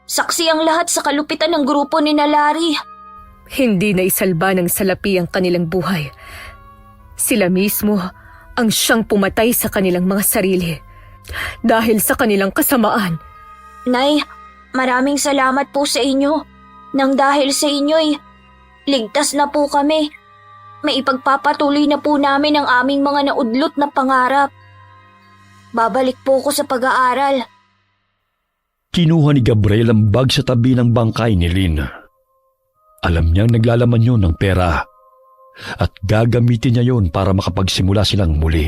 S6: Saksi ang lahat sa kalupitan ng grupo ni Larry.
S2: Hindi na isalba ng salapi ang kanilang buhay. Sila mismo ang siyang pumatay sa kanilang mga sarili dahil sa kanilang kasamaan.
S6: Nay, maraming salamat po sa inyo. Nang dahil sa inyo'y ligtas na po kami. May ipagpapatuloy na po namin ang aming mga naudlot na pangarap. Babalik po ko sa pag-aaral.
S3: Kinuha ni Gabriel ang bag sa tabi ng bangkay ni Lynn. Alam niyang naglalaman yun ng pera at gagamitin niya yun para makapagsimula silang muli.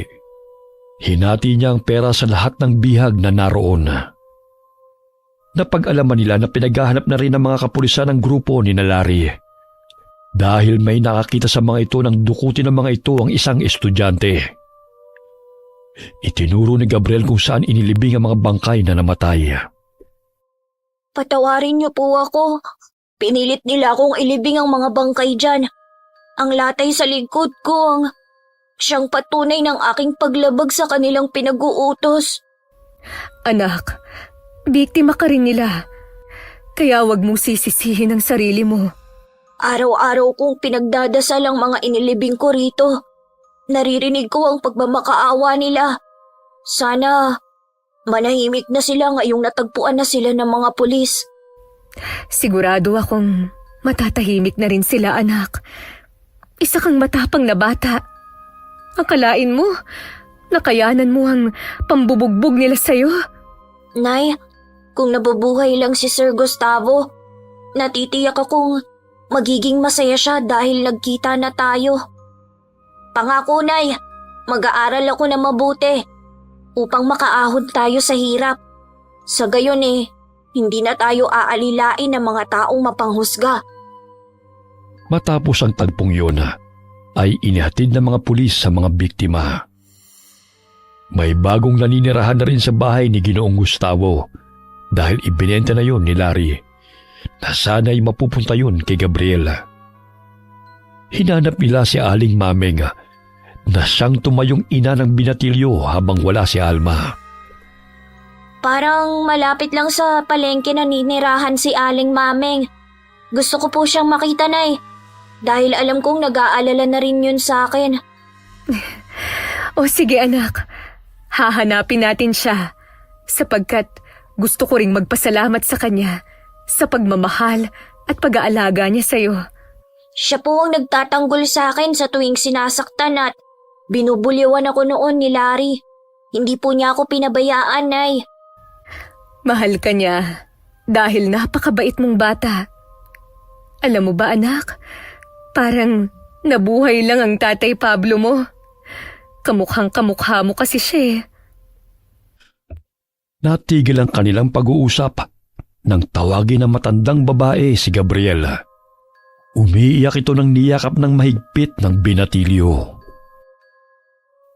S3: Hinati niya ang pera sa lahat ng bihag na naroon. Napag-alaman nila na pinaghahanap na rin ng mga kapulisan ng grupo ni Larry. Dahil may nakakita sa mga ito nang dukutin ng mga ito ang isang estudyante. Itinuro ni Gabriel kung saan inilibing ang mga bangkay na namatay.
S6: Patawarin niyo po ako. Pinilit nila akong ilibing ang mga bangkay dyan. Ang latay sa likod ko ang siyang patunay ng aking paglabag sa kanilang pinag-uutos.
S2: Anak, biktima ka rin nila. Kaya wag mong sisisihin ang sarili mo.
S6: Araw-araw kong pinagdadasal ang mga inilibing ko rito. Naririnig ko ang pagmamakaawa nila. Sana manahimik na sila ngayong natagpuan na sila ng mga pulis.
S2: Sigurado akong matatahimik na rin sila, anak. Isa kang matapang na bata. Akalain mo, nakayanan mo ang pambubugbog nila sa'yo.
S6: Nay, kung nabubuhay lang si Sir Gustavo, natitiyak akong magiging masaya siya dahil nagkita na tayo. Pangako, Nay, mag-aaral ako na mabuti upang makaahon tayo sa hirap. Sa gayon hindi na tayo aalilain ng mga taong mapanghusga.
S3: Matapos ang tagpong yun, ay inihatid ng mga pulis sa mga biktima. May bagong naninirahan na rin sa bahay ni Ginoong Gustavo dahil ibinenta na yun ni Larry na sana'y mapupunta yun kay Gabriela. Hinanap nila si Aling Mameng na siyang tumayong ina ng binatilyo habang wala si Alma.
S6: Parang malapit lang sa palengke na ninirahan si Aling Mameng. Gusto ko po siyang makita, Nay, dahil alam kong nag-aalala na rin yun sa akin.
S2: O sige, anak, hahanapin natin siya sapagkat gusto ko ring magpasalamat sa kanya sa pagmamahal at pag-aalaga niya sa'yo.
S6: Siya po ang nagtatanggol sa akin sa tuwing sinasaktan at binubulyawan ako noon ni Larry. Hindi po niya ako pinabayaan, Nay.
S2: Mahal ka niya dahil napakabait mong bata. Alam mo ba, anak, parang nabuhay lang ang Tatay Pablo mo. Kamukhang kamukha mo kasi siya.
S3: Natigil ang kanilang pag-uusap nang tawagin ng matandang babae si Gabriela. Umiiyak ito ng niyakap ng mahigpit ng binatilyo.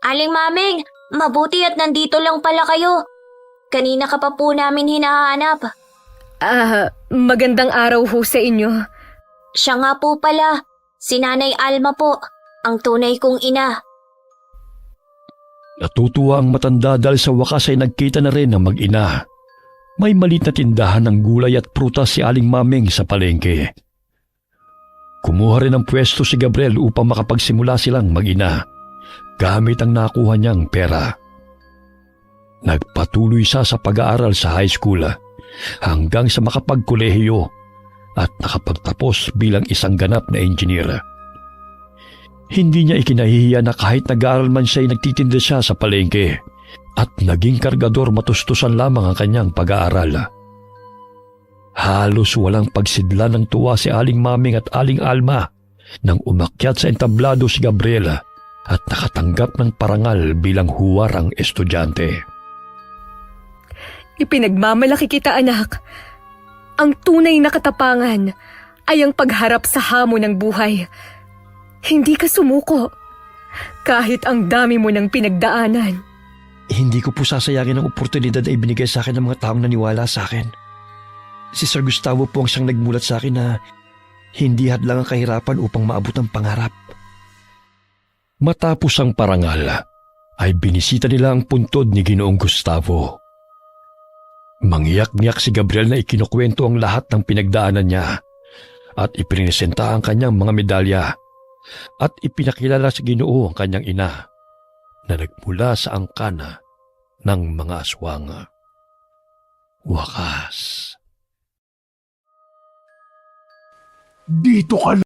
S6: Aling Mameng, mabuti at nandito lang pala kayo. Kanina ka pa po namin hinahanap.
S2: Magandang araw ho sa inyo.
S6: Siya nga po pala, si Nanay Alma po, ang tunay kong ina.
S3: Natutuwa ang matanda dahil sa wakas ay nagkita na rin ng mag-ina. May malit na tindahan ng gulay at prutas si Aling Mameng sa palengke. Kumuha rin ng pwesto si Gabriel upang makapagsimula silang mag-ina gamit ang nakuha niyang pera. Nagpatuloy siya sa pag-aaral sa high school hanggang sa makapagkolehiyo at nakapagtapos bilang isang ganap na engineer. Hindi niya ikinahihiya na kahit nag-aaral man siya ay nagtitinda siya sa palengke at naging kargador matustusan lamang ang kanyang pag-aaral. Halos walang pagsidla ng tuwa si Aling Maming at Aling Alma nang umakyat sa entablado si Gabriela at nakatanggap ng parangal bilang huwarang estudyante.
S2: Ipinagmamalaki kita, anak. Ang tunay na katapangan ay ang pagharap sa hamon ng buhay. Hindi ka sumuko, kahit ang dami mo ng pinagdaanan.
S3: Hindi ko po sasayangin ang oportunidad na ibinigay sa akin ng mga taong naniwala sa akin. Si Sir Gustavo po ang siyang nagmulat sa akin na hindi hadlang ang kahirapan upang maabot ang pangarap. Matapos ang parangal, ay binisita nila ang puntod ni Ginoong Gustavo. Mangyak-ngyak si Gabriel na ikinukwento ang lahat ng pinagdaanan niya at iprinesenta ang kanyang mga medalya at ipinakilala sa Ginoo ang kanyang ina na nagmula sa angkana ng mga aswang. Wakas.
S1: Dito ka